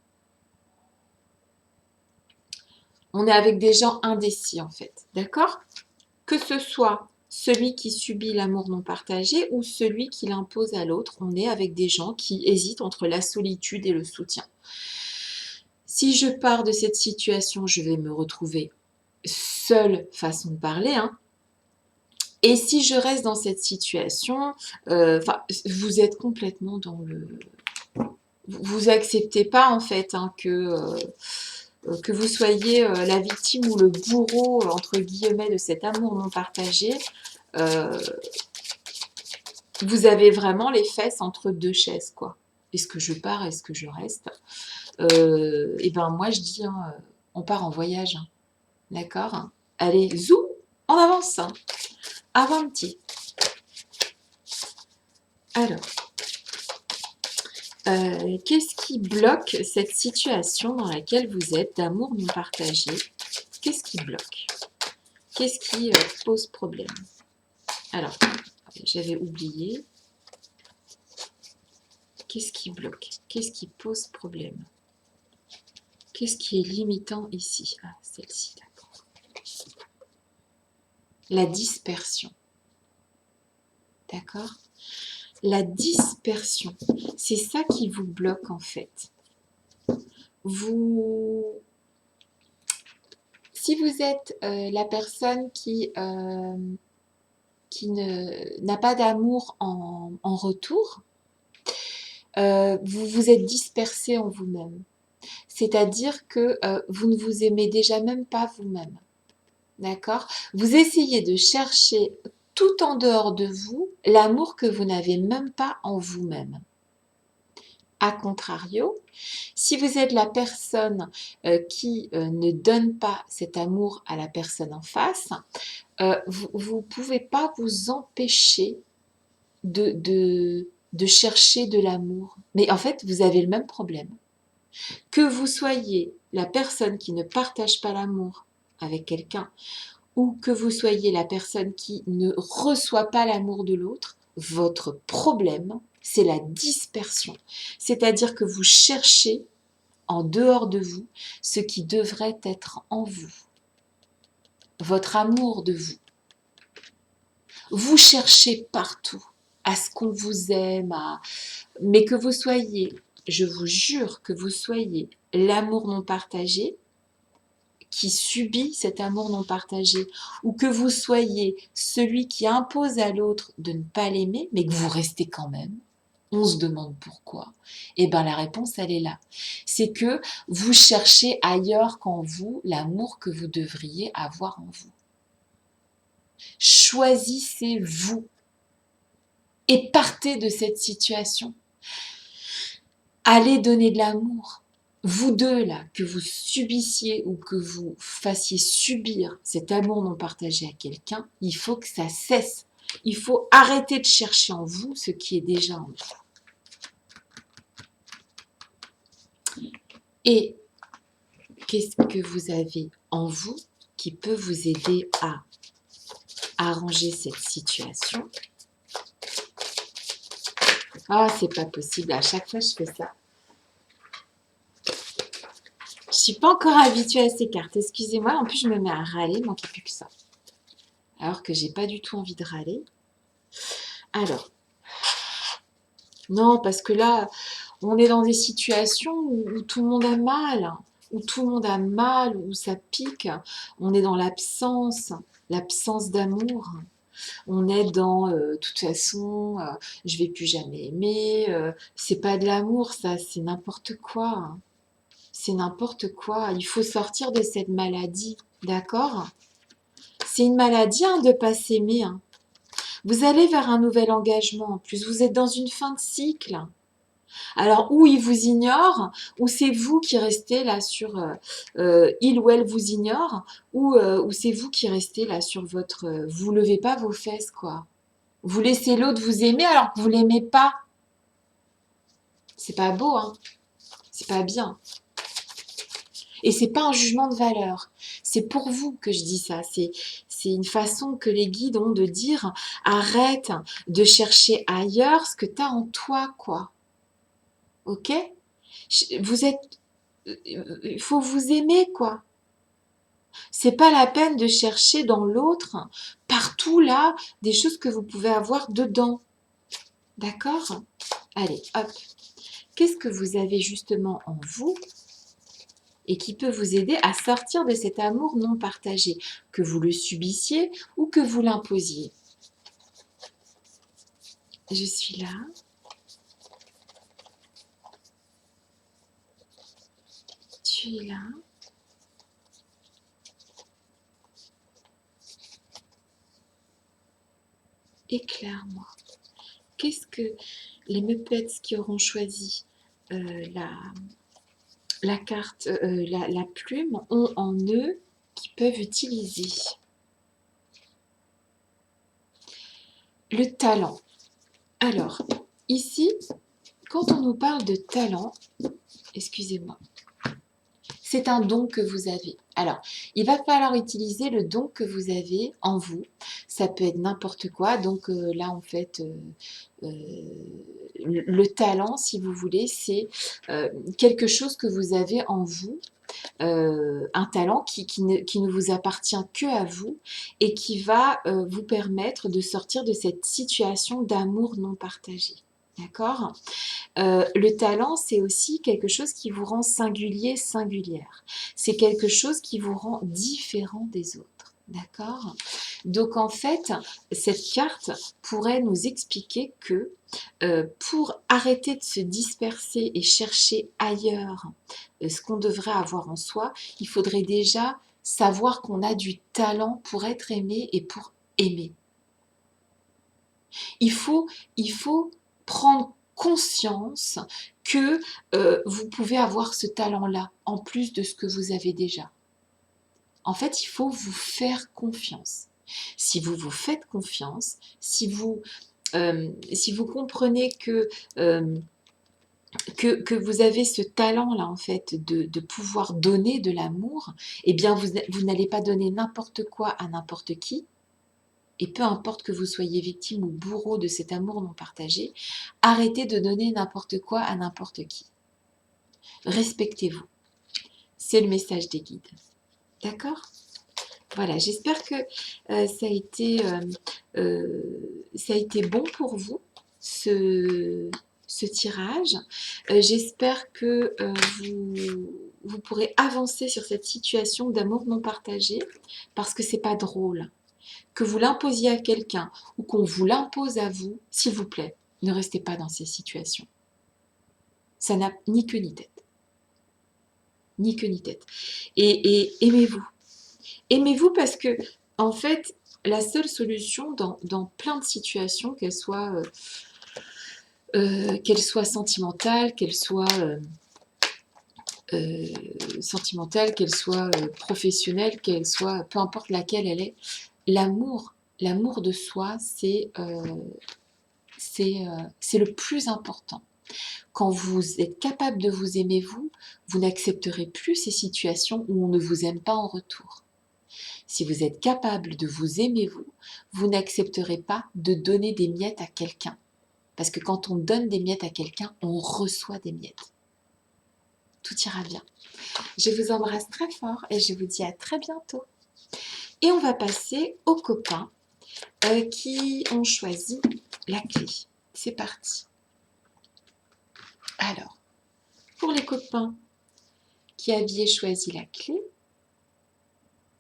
S1: On est avec des gens indécis en fait, d'accord? Que ce soit celui qui subit l'amour non partagé ou celui qui l'impose à l'autre, on est avec des gens qui hésitent entre la solitude et le soutien. Si je pars de cette situation, je vais me retrouver seule, façon de parler, hein. Et si je reste dans cette situation, vous êtes complètement dans le... Vous acceptez pas en fait hein, que vous soyez la victime ou le bourreau, entre guillemets, de cet amour non partagé. Euh, Vous avez vraiment les fesses entre deux chaises, quoi. Est-ce que je pars, est-ce que je reste? Et ben moi je dis, hein, on part en voyage, hein. D'accord? Allez, zou, on avance, hein. Avant petit. Alors, qu'est-ce qui bloque cette situation dans laquelle vous êtes d'amour non partagé? Qu'est-ce qui bloque? Qu'est-ce qui pose problème? Alors, j'avais oublié. Qu'est-ce qui bloque? Qu'est-ce qui pose problème? Qu'est-ce qui est limitant ici? Ah, celle-ci, d'accord. La dispersion. D'accord? La dispersion, c'est ça qui vous bloque en fait. Si vous êtes la personne qui n'a pas d'amour en retour, vous vous êtes dispersé en vous-même. C'est-à-dire que vous ne vous aimez déjà même pas vous-même. D'accord? Vous essayez de chercher tout en dehors de vous l'amour que vous n'avez même pas en vous-même. A contrario, si vous êtes la personne qui ne donne pas cet amour à la personne en face, vous ne pouvez pas vous empêcher de chercher de l'amour. Mais en fait, vous avez le même problème. Que vous soyez la personne qui ne partage pas l'amour avec quelqu'un, ou que vous soyez la personne qui ne reçoit pas l'amour de l'autre, votre problème, c'est la dispersion. C'est-à-dire que vous cherchez en dehors de vous ce qui devrait être en vous. Votre amour de vous. Vous cherchez partout à ce qu'on vous aime, mais que vous soyez, je vous jure que vous soyez l'amour non partagé, qui subit cet amour non partagé, ou que vous soyez celui qui impose à l'autre de ne pas l'aimer, mais que vous restez quand même, on se demande pourquoi. Eh bien la réponse, elle est là. C'est que vous cherchez ailleurs qu'en vous l'amour que vous devriez avoir en vous. Choisissez-vous et partez de cette situation. Allez donner de l'amour. Vous deux, là, que vous subissiez ou que vous fassiez subir cet amour non partagé à quelqu'un, il faut que ça cesse. Il faut arrêter de chercher en vous ce qui est déjà en vous. Et qu'est-ce que vous avez en vous qui peut vous aider à arranger cette situation? Ah, c'est pas possible. À chaque fois, je fais ça. Je suis pas encore habituée à ces cartes. Excusez-moi. En plus, je me mets à râler. Il manquait plus que ça. Alors que j'ai pas du tout envie de râler. Alors, non, parce que là, on est dans des situations où tout le monde a mal, où tout le monde a mal, où ça pique. On est dans l'absence d'amour. On est dans, de toute façon, je vais plus jamais aimer. C'est pas de l'amour, ça, c'est n'importe quoi. C'est n'importe quoi. Il faut sortir de cette maladie, d'accord? C'est une maladie hein, de ne pas s'aimer. Hein. Vous allez vers un nouvel engagement. En plus, vous êtes dans une fin de cycle. Alors, ou il vous ignore, ou c'est vous qui restez là sur... il ou elle vous ignore, ou c'est vous qui restez là sur votre... vous levez pas vos fesses, quoi. Vous laissez l'autre vous aimer alors que vous l'aimez pas. C'est pas beau, hein. C'est pas bien. Et c'est pas un jugement de valeur. C'est pour vous que je dis ça. C'est une façon que les guides ont de dire arrête de chercher ailleurs ce que tu as en toi, quoi. Ok? Vous êtes. Il faut vous aimer, quoi. C'est pas la peine de chercher dans l'autre, partout là, des choses que vous pouvez avoir dedans. D'accord? Allez, hop. Qu'est-ce que vous avez justement en vous et qui peut vous aider à sortir de cet amour non partagé, que vous le subissiez ou que vous l'imposiez? Je suis là. Tu es là. Éclaire-moi. Qu'est-ce que les Muppets qui auront choisi la carte, la plume ont en eux qu'ils peuvent utiliser? Le talent. Alors, ici, quand on nous parle de talent, excusez-moi, c'est un don que vous avez. Alors, il va falloir utiliser le don que vous avez en vous. Ça peut être n'importe quoi. Donc là, en fait, le talent, si vous voulez, c'est quelque chose que vous avez en vous. Un talent qui ne vous appartient que à vous et qui va vous permettre de sortir de cette situation d'amour non partagé. D'accord? Le talent, c'est aussi quelque chose qui vous rend singulier, singulière. C'est quelque chose qui vous rend différent des autres. D'accord? Donc en fait, cette carte pourrait nous expliquer que pour arrêter de se disperser et chercher ailleurs ce qu'on devrait avoir en soi, il faudrait déjà savoir qu'on a du talent pour être aimé et pour aimer. Il faut prendre conscience que vous pouvez avoir ce talent-là en plus de ce que vous avez déjà. En fait, il faut vous faire confiance. Si vous vous faites confiance, si vous comprenez que vous avez ce talent-là, en fait, de pouvoir donner de l'amour, eh bien, vous n'allez pas donner n'importe quoi à n'importe qui. Et peu importe que vous soyez victime ou bourreau de cet amour non partagé, arrêtez de donner n'importe quoi à n'importe qui. Respectez-vous. C'est le message des guides. D'accord ? Voilà, j'espère que ça a été bon pour vous, ce tirage. J'espère que vous pourrez avancer sur cette situation d'amour non partagé, parce que c'est pas drôle. Que vous l'imposiez à quelqu'un ou qu'on vous l'impose à vous, s'il vous plaît, ne restez pas dans ces situations. Ça n'a ni queue ni tête. Ni queue ni tête. Et aimez-vous. Aimez-vous parce que, en fait, la seule solution dans plein de situations, qu'elles soient sentimentales, qu'elles soient professionnelles, qu'elles soient, peu importe laquelle elle est, l'amour de soi, c'est le plus important. Quand vous êtes capable de vous aimer vous n'accepterez plus ces situations où on ne vous aime pas en retour. Si vous êtes capable de vous aimer vous n'accepterez pas de donner des miettes à quelqu'un. Parce que quand on donne des miettes à quelqu'un, on reçoit des miettes. Tout ira bien. Je vous embrasse très fort et je vous dis à très bientôt. Et on va passer aux copains qui ont choisi la clé. C'est parti. Alors, pour les copains qui aviez choisi la clé,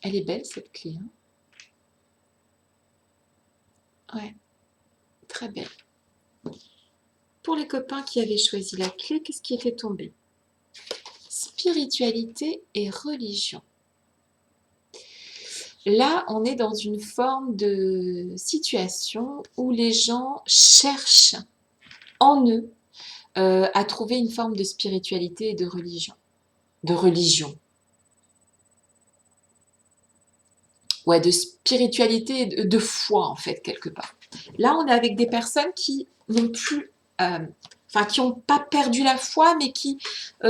S1: elle est belle cette clé. Hein, ouais, très belle. Pour les copains qui avaient choisi la clé, qu'est-ce qui était tombé? Spiritualité et religion. Là, on est dans une forme de situation où les gens cherchent en eux à trouver une forme de spiritualité et de religion. De religion. Ouais, de spiritualité et de foi, en fait, quelque part. Là, on est avec des personnes qui n'ont plus, enfin, qui n'ont pas perdu la foi, mais qui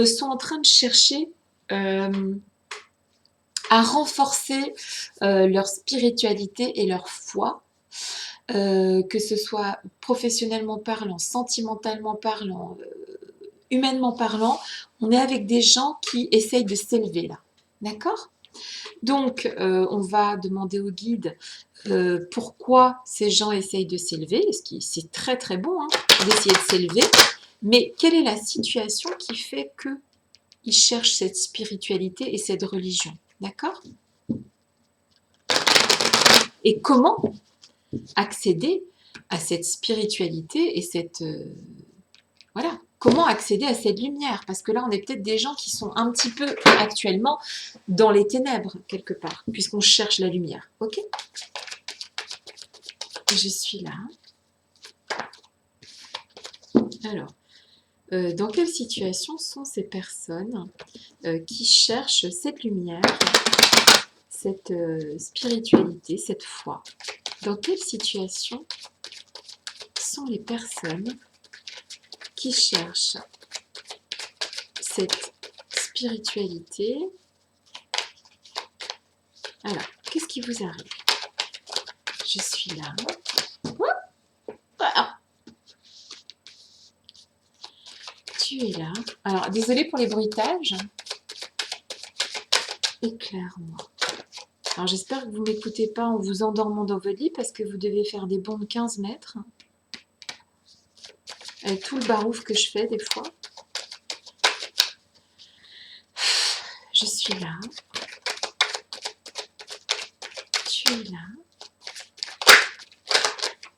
S1: sont en train de chercher à renforcer leur spiritualité et leur foi, que ce soit professionnellement parlant, sentimentalement parlant, humainement parlant. On est avec des gens qui essayent de s'élever là. D'accord? Donc, on va demander au guide pourquoi ces gens essayent de s'élever, ce qui c'est très très bon hein, d'essayer de s'élever, mais quelle est la situation qui fait qu'ils cherchent cette spiritualité et cette religion, d'accord? Et comment accéder à cette spiritualité et cette... voilà, comment accéder à cette lumière? Parce que là, on est peut-être des gens qui sont un petit peu actuellement dans les ténèbres, quelque part, puisqu'on cherche la lumière, ok? Je suis là. Alors, dans quelle situation sont ces personnes qui cherchent cette lumière, cette spiritualité, cette foi? Dans quelle situation sont les personnes qui cherchent cette spiritualité? Alors, qu'est-ce qui vous arrive? Je suis là. Ah, tu es là. Alors, désolée pour les bruitages. Éclaire-moi. Alors, j'espère que vous ne m'écoutez pas en vous endormant dans votre lit parce que vous devez faire des bonds de 15 mètres. Avec tout le barouf que je fais des fois. Je suis là. Tu es là.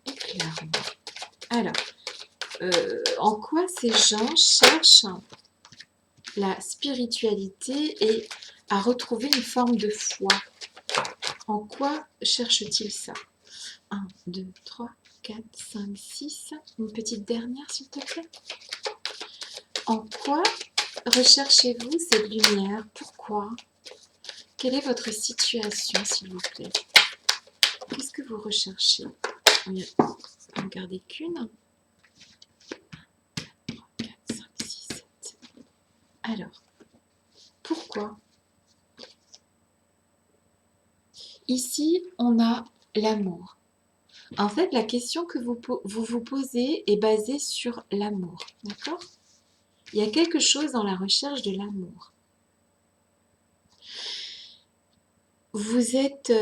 S1: Éclaire-moi. Alors, en quoi ces gens cherchent la spiritualité et à retrouver une forme de foi? En quoi cherchent-ils ça? 1, 2, 3, 4, 5, 6. Une petite dernière, s'il te plaît. En quoi recherchez-vous cette lumière? Pourquoi? Quelle est votre situation, s'il vous plaît? Qu'est-ce que vous recherchez? On ne garder qu'une. 3, 4, 5, 6, 7. Alors, pourquoi? Ici, on a l'amour. En fait, la question que vous vous posez est basée sur l'amour, d'accord? Il y a quelque chose dans la recherche de l'amour. Vous êtes...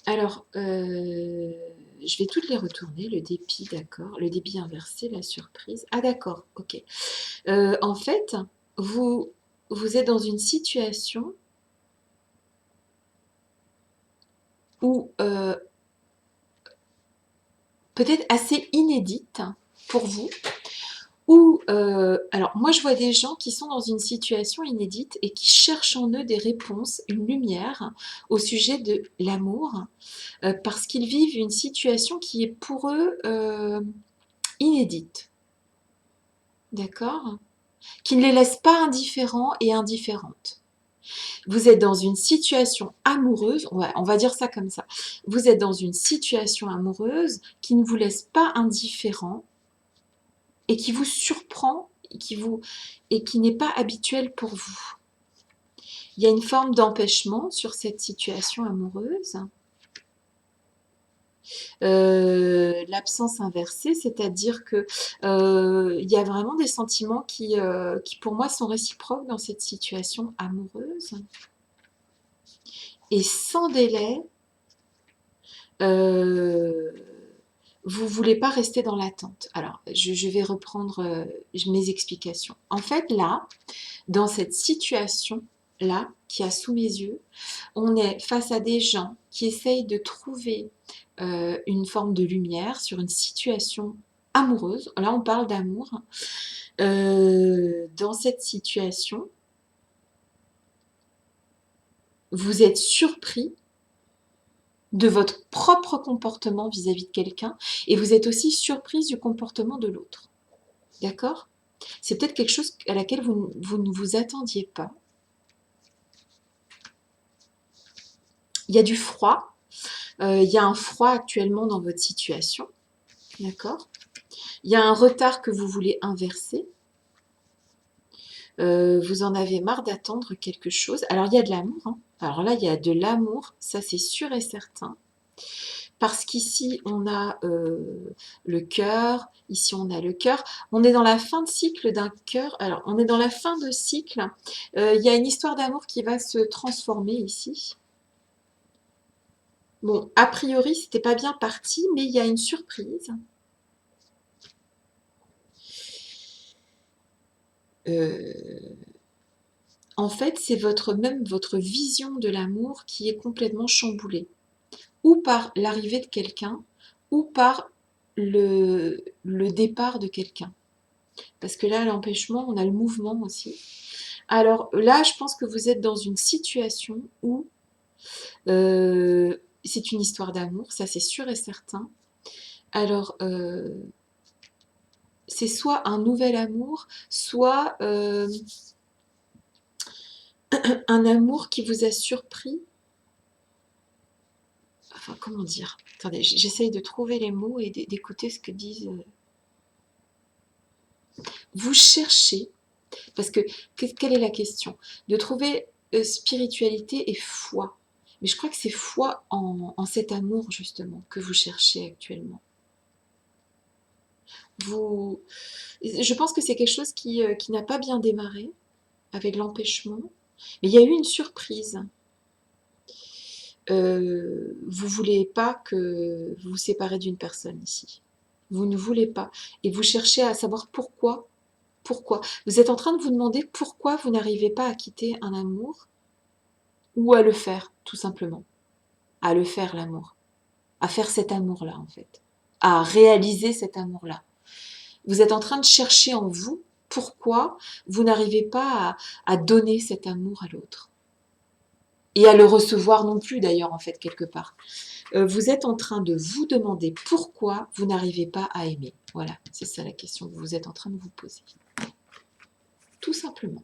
S1: alors, je vais toutes les retourner. Le dépit, d'accord. Le débit inversé, la surprise. Ah d'accord, ok. En fait, vous êtes dans une situation où peut-être assez inédite pour vous, ou alors moi je vois des gens qui sont dans une situation inédite et qui cherchent en eux des réponses, une lumière au sujet de l'amour, parce qu'ils vivent une situation qui est pour eux inédite, d'accord? Qui ne les laisse pas indifférents et indifférentes. Vous êtes dans une situation amoureuse, on va dire ça comme ça, vous êtes dans une situation amoureuse qui ne vous laisse pas indifférent et qui vous surprend et qui n'est pas habituel pour vous. Il y a une forme d'empêchement sur cette situation amoureuse. L'absence inversée, c'est-à-dire que il y a vraiment des sentiments qui pour moi sont réciproques dans cette situation amoureuse. Et sans délai, vous ne voulez pas rester dans l'attente. Alors, je vais reprendre mes explications. En fait, là, dans cette situation-là, qui a sous mes yeux, on est face à des gens qui essayent de trouver une forme de lumière sur une situation amoureuse. Là, on parle d'amour. Dans cette situation, vous êtes surpris de votre propre comportement vis-à-vis de quelqu'un et vous êtes aussi surprise du comportement de l'autre. D'accord? C'est peut-être quelque chose à laquelle vous ne vous attendiez pas. Il y a du froid. Il y a un froid actuellement dans votre situation, d'accord? Il y a un retard que vous voulez inverser. Vous en avez marre d'attendre quelque chose. Alors, il y a de l'amour, hein. Alors là, il y a de l'amour, ça c'est sûr et certain. Parce qu'ici, on a le cœur, ici, on a le cœur. On est dans la fin de cycle d'un cœur. Alors, on est dans la fin de cycle. Il y a une histoire d'amour qui va se transformer ici. Bon, a priori, c'était pas bien parti, mais il y a une surprise. En fait, c'est même votre vision de l'amour qui est complètement chamboulée. Ou par l'arrivée de quelqu'un, ou par le départ de quelqu'un. Parce que là, l'empêchement, on a le mouvement aussi. Alors là, je pense que vous êtes dans une situation où c'est une histoire d'amour, ça c'est sûr et certain. Alors, c'est soit un nouvel amour, soit un amour qui vous a surpris. Enfin, comment dire? Attendez, j'essaye de trouver les mots et d'écouter ce que disent. Vous cherchez, parce que quelle est la question? De trouver spiritualité et foi. Mais je crois que c'est foi en cet amour justement que vous cherchez actuellement. Je pense que c'est quelque chose qui n'a pas bien démarré avec l'empêchement, mais il y a eu une surprise. Vous voulez pas que vous vous séparez d'une personne ici. Vous ne voulez pas. Et vous cherchez à savoir pourquoi. Pourquoi? Vous êtes en train de vous demander pourquoi vous n'arrivez pas à quitter un amour ou à le faire, tout simplement. À le faire, l'amour. À faire cet amour-là, en fait. À réaliser cet amour-là. Vous êtes en train de chercher en vous pourquoi vous n'arrivez pas à donner cet amour à l'autre. Et à le recevoir non plus, d'ailleurs, en fait, quelque part. Vous êtes en train de vous demander pourquoi vous n'arrivez pas à aimer. Voilà, c'est ça la question que vous êtes en train de vous poser. Tout simplement.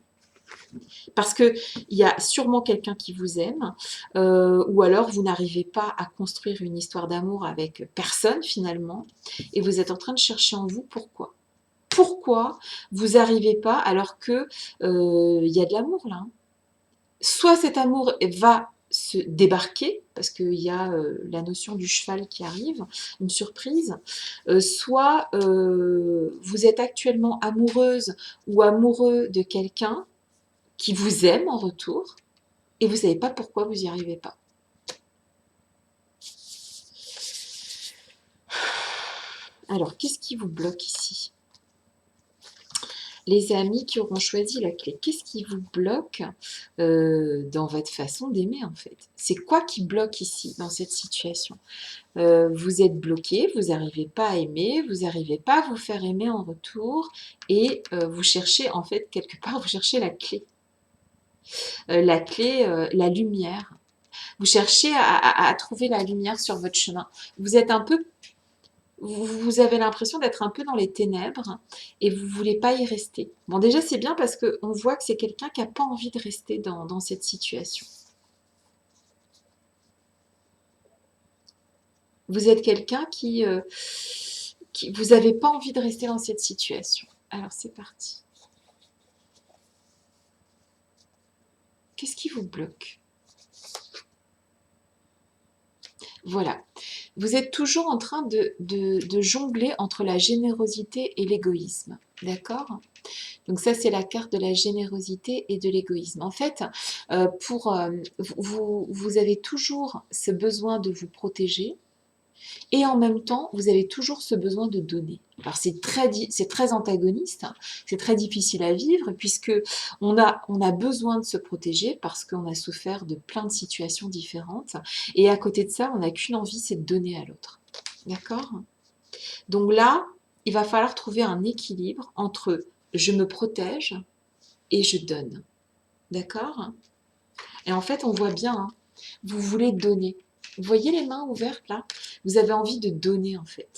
S1: Parce qu'il y a sûrement quelqu'un qui vous aime, ou alors vous n'arrivez pas à construire une histoire d'amour avec personne finalement, et vous êtes en train de chercher en vous pourquoi. Pourquoi vous n'arrivez pas alors que y a de l'amour là, hein. Soit cet amour va se débarquer, parce qu'il y a la notion du cheval qui arrive, une surprise, soit vous êtes actuellement amoureuse ou amoureux de quelqu'un qui vous aime en retour, et vous ne savez pas pourquoi vous n'y arrivez pas. Alors, qu'est-ce qui vous bloque ici? Les amis qui auront choisi la clé, qu'est-ce qui vous bloque dans votre façon d'aimer en fait? C'est quoi qui bloque ici, dans cette situation? Vous êtes bloqué, vous n'arrivez pas à aimer, vous n'arrivez pas à vous faire aimer en retour, et vous cherchez en fait, quelque part, vous cherchez la clé. La lumière. Vous cherchez à trouver la lumière sur votre chemin. Vous êtes un peu, vous avez l'impression d'être un peu dans les ténèbres et vous ne voulez pas y rester. Bon, déjà, c'est bien parce qu'on voit que c'est quelqu'un qui n'a pas envie de rester dans cette situation. Vous êtes quelqu'un qui vous n'avez pas envie de rester dans cette situation. Alors, c'est parti. Qu'est-ce qui vous bloque? Voilà. Vous êtes toujours en train de jongler entre la générosité et l'égoïsme. D'accord? Donc ça, c'est la carte de la générosité et de l'égoïsme. En fait, vous avez toujours ce besoin de vous protéger, et en même temps, vous avez toujours ce besoin de donner. Alors c'est très antagoniste, hein. C'est très difficile à vivre, puisque on a besoin de se protéger parce qu'on a souffert de plein de situations différentes, et à côté de ça, on n'a qu'une envie, c'est de donner à l'autre. D'accord? Donc là, il va falloir trouver un équilibre entre je me protège et je donne. D'accord? Et en fait, on voit bien, hein, vous voulez donner. Vous voyez les mains ouvertes là? Vous avez envie de donner en fait.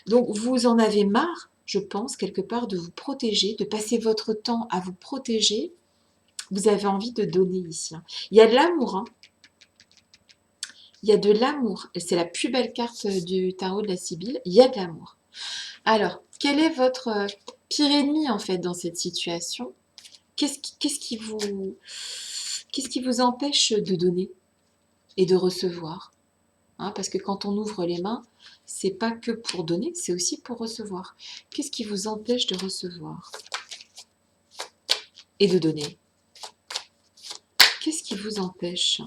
S1: Donc vous en avez marre, je pense, quelque part, de vous protéger, de passer votre temps à vous protéger. Vous avez envie de donner ici, hein. Il y a de l'amour, hein. Il y a de l'amour. Et c'est la plus belle carte du tarot de la Sibylle. Il y a de l'amour. Alors, quel est votre pire ennemi en fait dans cette situation? Qu'est-ce qui vous empêche de donner et de recevoir? Hein, parce que quand on ouvre les mains, c'est pas que pour donner, c'est aussi pour recevoir. Qu'est-ce qui vous empêche de recevoir et de donner? Qu'est-ce qui vous empêche?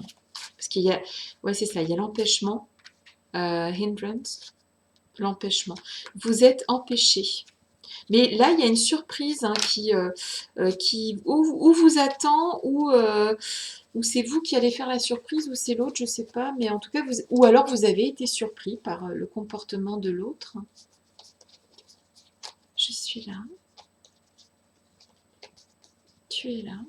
S1: Parce qu'il y a, ouais, c'est ça, il y a l'empêchement, hindrance, l'empêchement. Vous êtes empêché. Mais là, il y a une surprise hein, qui ou vous attend, ou c'est vous qui allez faire la surprise, ou c'est l'autre, je ne sais pas. Mais en tout cas, ou alors vous avez été surpris par le comportement de l'autre. Je suis là. Tu es là.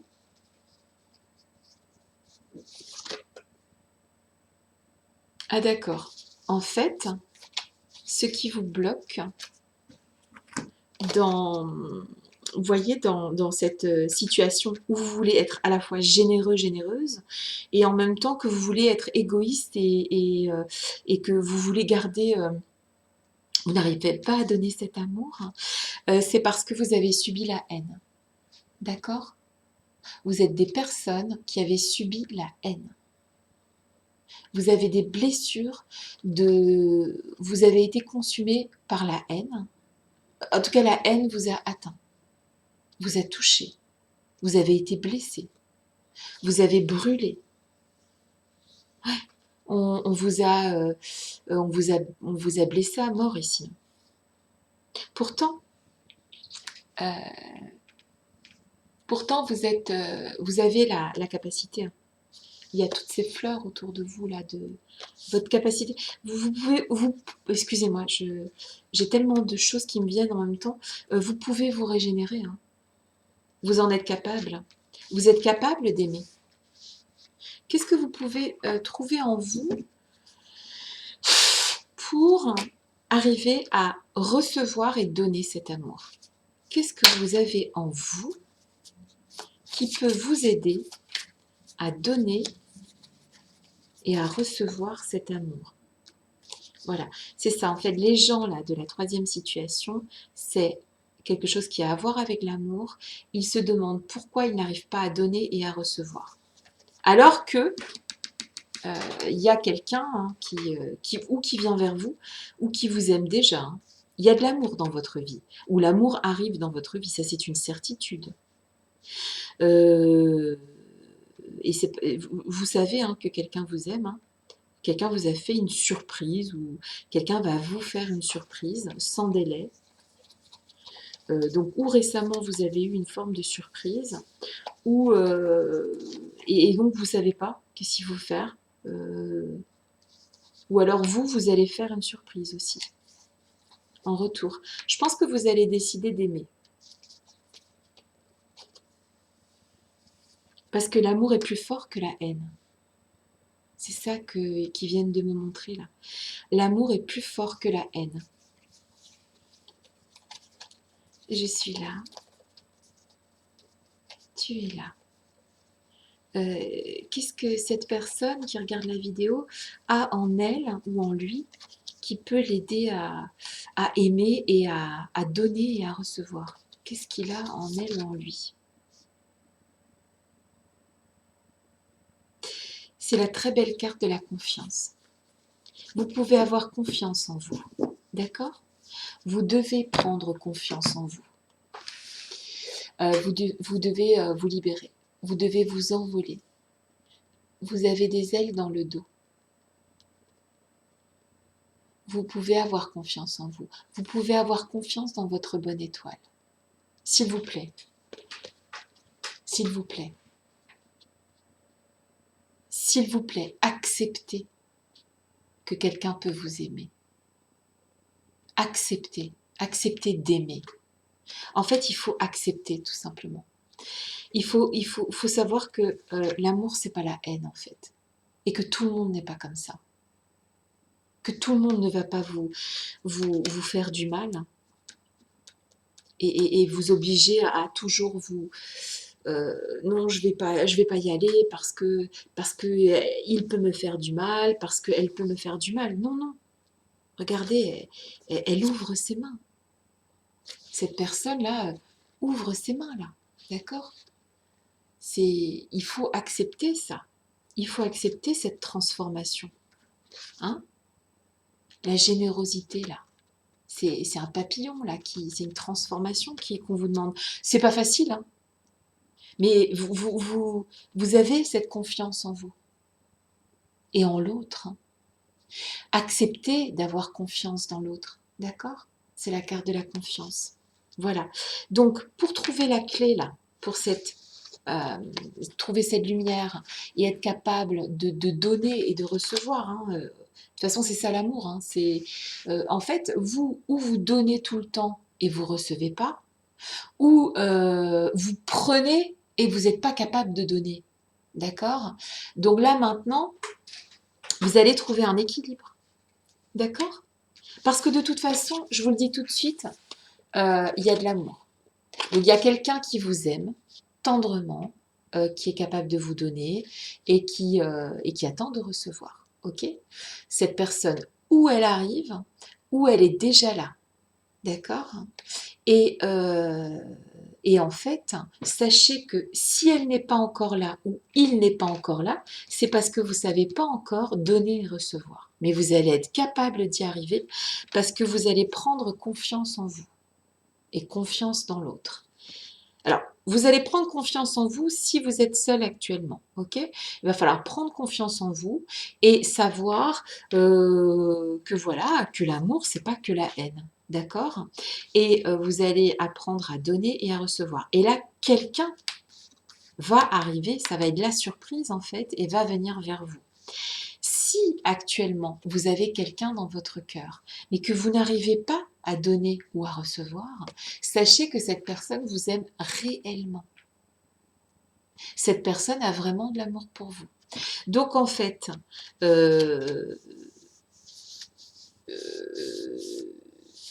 S1: Ah d'accord. En fait, ce qui vous bloque dans, vous voyez, dans cette situation où vous voulez être à la fois généreux, généreuse, et en même temps que vous voulez être égoïste et que vous voulez garder, vous n'arrivez pas à donner cet amour, c'est parce que vous avez subi la haine. D'accord? Vous êtes des personnes qui avaient subi la haine. Vous avez des blessures, vous avez été consumé par la haine. En tout cas, la haine vous a atteint, vous a touché, vous avez été blessé, vous avez brûlé. Ouais. On vous a blessé à mort ici. Pourtant, euh, pourtant vous avez la capacité. Hein. Il y a toutes ces fleurs autour de vous là, de votre capacité. Vous pouvez, excusez-moi, j'ai tellement de choses qui me viennent en même temps. Vous pouvez vous régénérer. Hein. Vous en êtes capable. Vous êtes capable d'aimer. Qu'est-ce que vous pouvez trouver en vous pour arriver à recevoir et donner cet amour? Qu'est-ce que vous avez en vous qui peut vous aider à donner et à recevoir cet amour? Voilà, c'est ça. En fait, les gens là de la troisième situation, c'est quelque chose qui a à voir avec l'amour. Ils se demandent pourquoi ils n'arrivent pas à donner et à recevoir. Alors que il y a quelqu'un hein, qui vient vers vous ou qui vous aime déjà. Hein. Il y a de l'amour dans votre vie, ou l'amour arrive dans votre vie, ça c'est une certitude. Euh, et vous savez hein, que quelqu'un vous aime, hein. Quelqu'un vous a fait une surprise ou quelqu'un va vous faire une surprise sans délai. Donc ou récemment vous avez eu une forme de surprise, ou et donc vous ne savez pas qu'est-ce qu'il faut faire. Ou alors vous allez faire une surprise aussi en retour. Je pense que vous allez décider d'aimer. Parce que l'amour est plus fort que la haine. C'est ça qu'ils viennent de me montrer là. L'amour est plus fort que la haine. Je suis là. Tu es là. Qu'est-ce que cette personne qui regarde la vidéo a en elle ou en lui qui peut l'aider à aimer et à donner et à recevoir? Qu'est-ce qu'il a en elle ou en lui? C'est la très belle carte de la confiance. Vous pouvez avoir confiance en vous, d'accord? Vous devez prendre confiance en vous. Vous devez vous libérer. Vous devez vous envoler. Vous avez des ailes dans le dos. Vous pouvez avoir confiance en vous. Vous pouvez avoir confiance dans votre bonne étoile. S'il vous plaît. S'il vous plaît. S'il vous plaît, acceptez que quelqu'un peut vous aimer. Acceptez. Acceptez d'aimer. En fait, il faut accepter tout simplement. Il faut savoir que l'amour, c'est pas la haine en fait. Et que tout le monde n'est pas comme ça. Que tout le monde ne va pas vous faire du mal et vous obliger à toujours non, je vais pas y aller parce que il peut me faire du mal, parce qu'elle peut me faire du mal. Non, non. Regardez, elle ouvre ses mains. Cette personne-là ouvre ses mains là, d'accord? Il faut accepter ça. Il faut accepter cette transformation, hein? La générosité là. C'est un papillon là, c'est une transformation qu'on vous demande. C'est pas facile, hein, mais vous avez cette confiance en vous et en l'autre, hein. Acceptez d'avoir confiance dans l'autre, d'accord? C'est la carte de la confiance. Voilà. Donc, pour trouver la clé là, pour trouver cette lumière et être capable de donner et de recevoir, hein, de toute façon, c'est ça l'amour, hein, en fait, ou vous donnez tout le temps et vous recevez pas, ou vous prenez et vous n'êtes pas capable de donner. D'accord? Donc là, maintenant, vous allez trouver un équilibre. D'accord? Parce que de toute façon, je vous le dis tout de suite, il y a de l'amour. Donc il y a quelqu'un qui vous aime tendrement, qui est capable de vous donner et qui attend de recevoir. Ok? Cette personne, où elle arrive, où elle est déjà là. D'accord? Et, euh, et en fait, sachez que si elle n'est pas encore là ou il n'est pas encore là, c'est parce que vous ne savez pas encore donner et recevoir. Mais vous allez être capable d'y arriver parce que vous allez prendre confiance en vous et confiance dans l'autre. Alors, vous allez prendre confiance en vous si vous êtes seul actuellement, ok? Il va falloir prendre confiance en vous et savoir que voilà, que l'amour, c'est pas que la haine, d'accord? Et vous allez apprendre à donner et à recevoir. Et là, quelqu'un va arriver, ça va être la surprise en fait, et va venir vers vous. Si actuellement vous avez quelqu'un dans votre cœur, mais que vous n'arrivez pas à donner ou à recevoir, sachez que cette personne vous aime réellement. Cette personne a vraiment de l'amour pour vous. Donc en fait, euh, euh,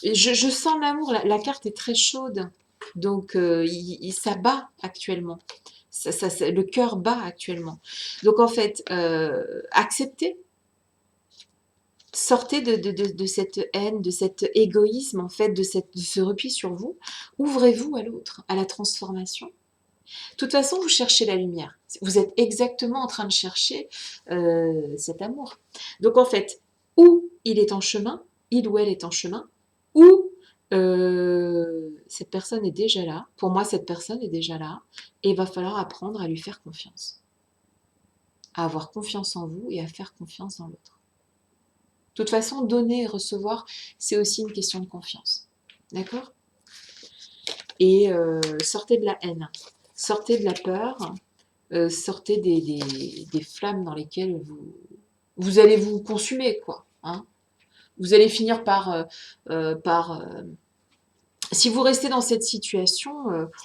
S1: je sens l'amour, la carte est très chaude, donc ça bat actuellement. Le cœur bat actuellement. Donc en fait, acceptez. Sortez de cette haine, de cet égoïsme, en fait, de ce repli sur vous. Ouvrez-vous à l'autre, à la transformation. De toute façon, vous cherchez la lumière. Vous êtes exactement en train de chercher cet amour. Donc en fait, ou il est en chemin, il ou elle est en chemin, ou cette personne est déjà là. Pour moi, cette personne est déjà là. Et il va falloir apprendre à lui faire confiance. À avoir confiance en vous et à faire confiance dans l'autre. De toute façon, donner et recevoir, c'est aussi une question de confiance. D'accord? Et sortez de la haine, sortez de la peur, sortez des flammes dans lesquelles vous allez vous consumer, quoi. Hein. Vous allez finir si vous restez dans cette situation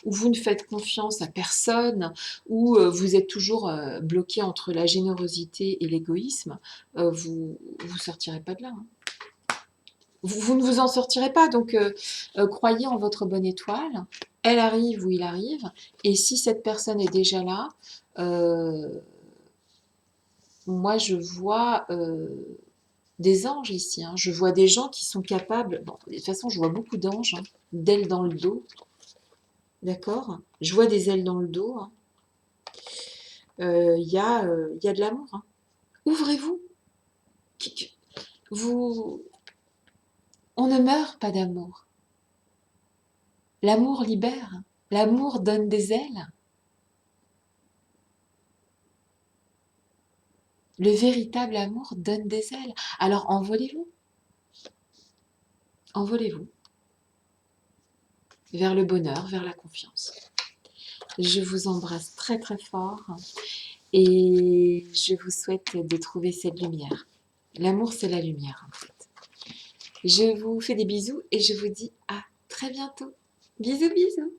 S1: où vous ne faites confiance à personne, où vous êtes toujours bloqué entre la générosité et l'égoïsme, vous ne sortirez pas de là. Hein. Vous ne vous en sortirez pas, donc croyez en votre bonne étoile. Elle arrive où il arrive, et si cette personne est déjà là, euh, moi je vois des anges ici. Hein. Je vois des gens qui sont capables. Bon, de toute façon, je vois beaucoup d'anges, hein, d'ailes dans le dos. D'accord? Je vois des ailes dans le dos. Hein. Y a de l'amour. Hein. Ouvrez-vous. Vous, on ne meurt pas d'amour. L'amour libère. L'amour donne des ailes. Le véritable amour donne des ailes. Alors envolez-vous. Envolez-vous vers le bonheur, vers la confiance. Je vous embrasse très très fort et je vous souhaite de trouver cette lumière. L'amour, c'est la lumière en fait. Je vous fais des bisous et je vous dis à très bientôt. Bisous, bisous.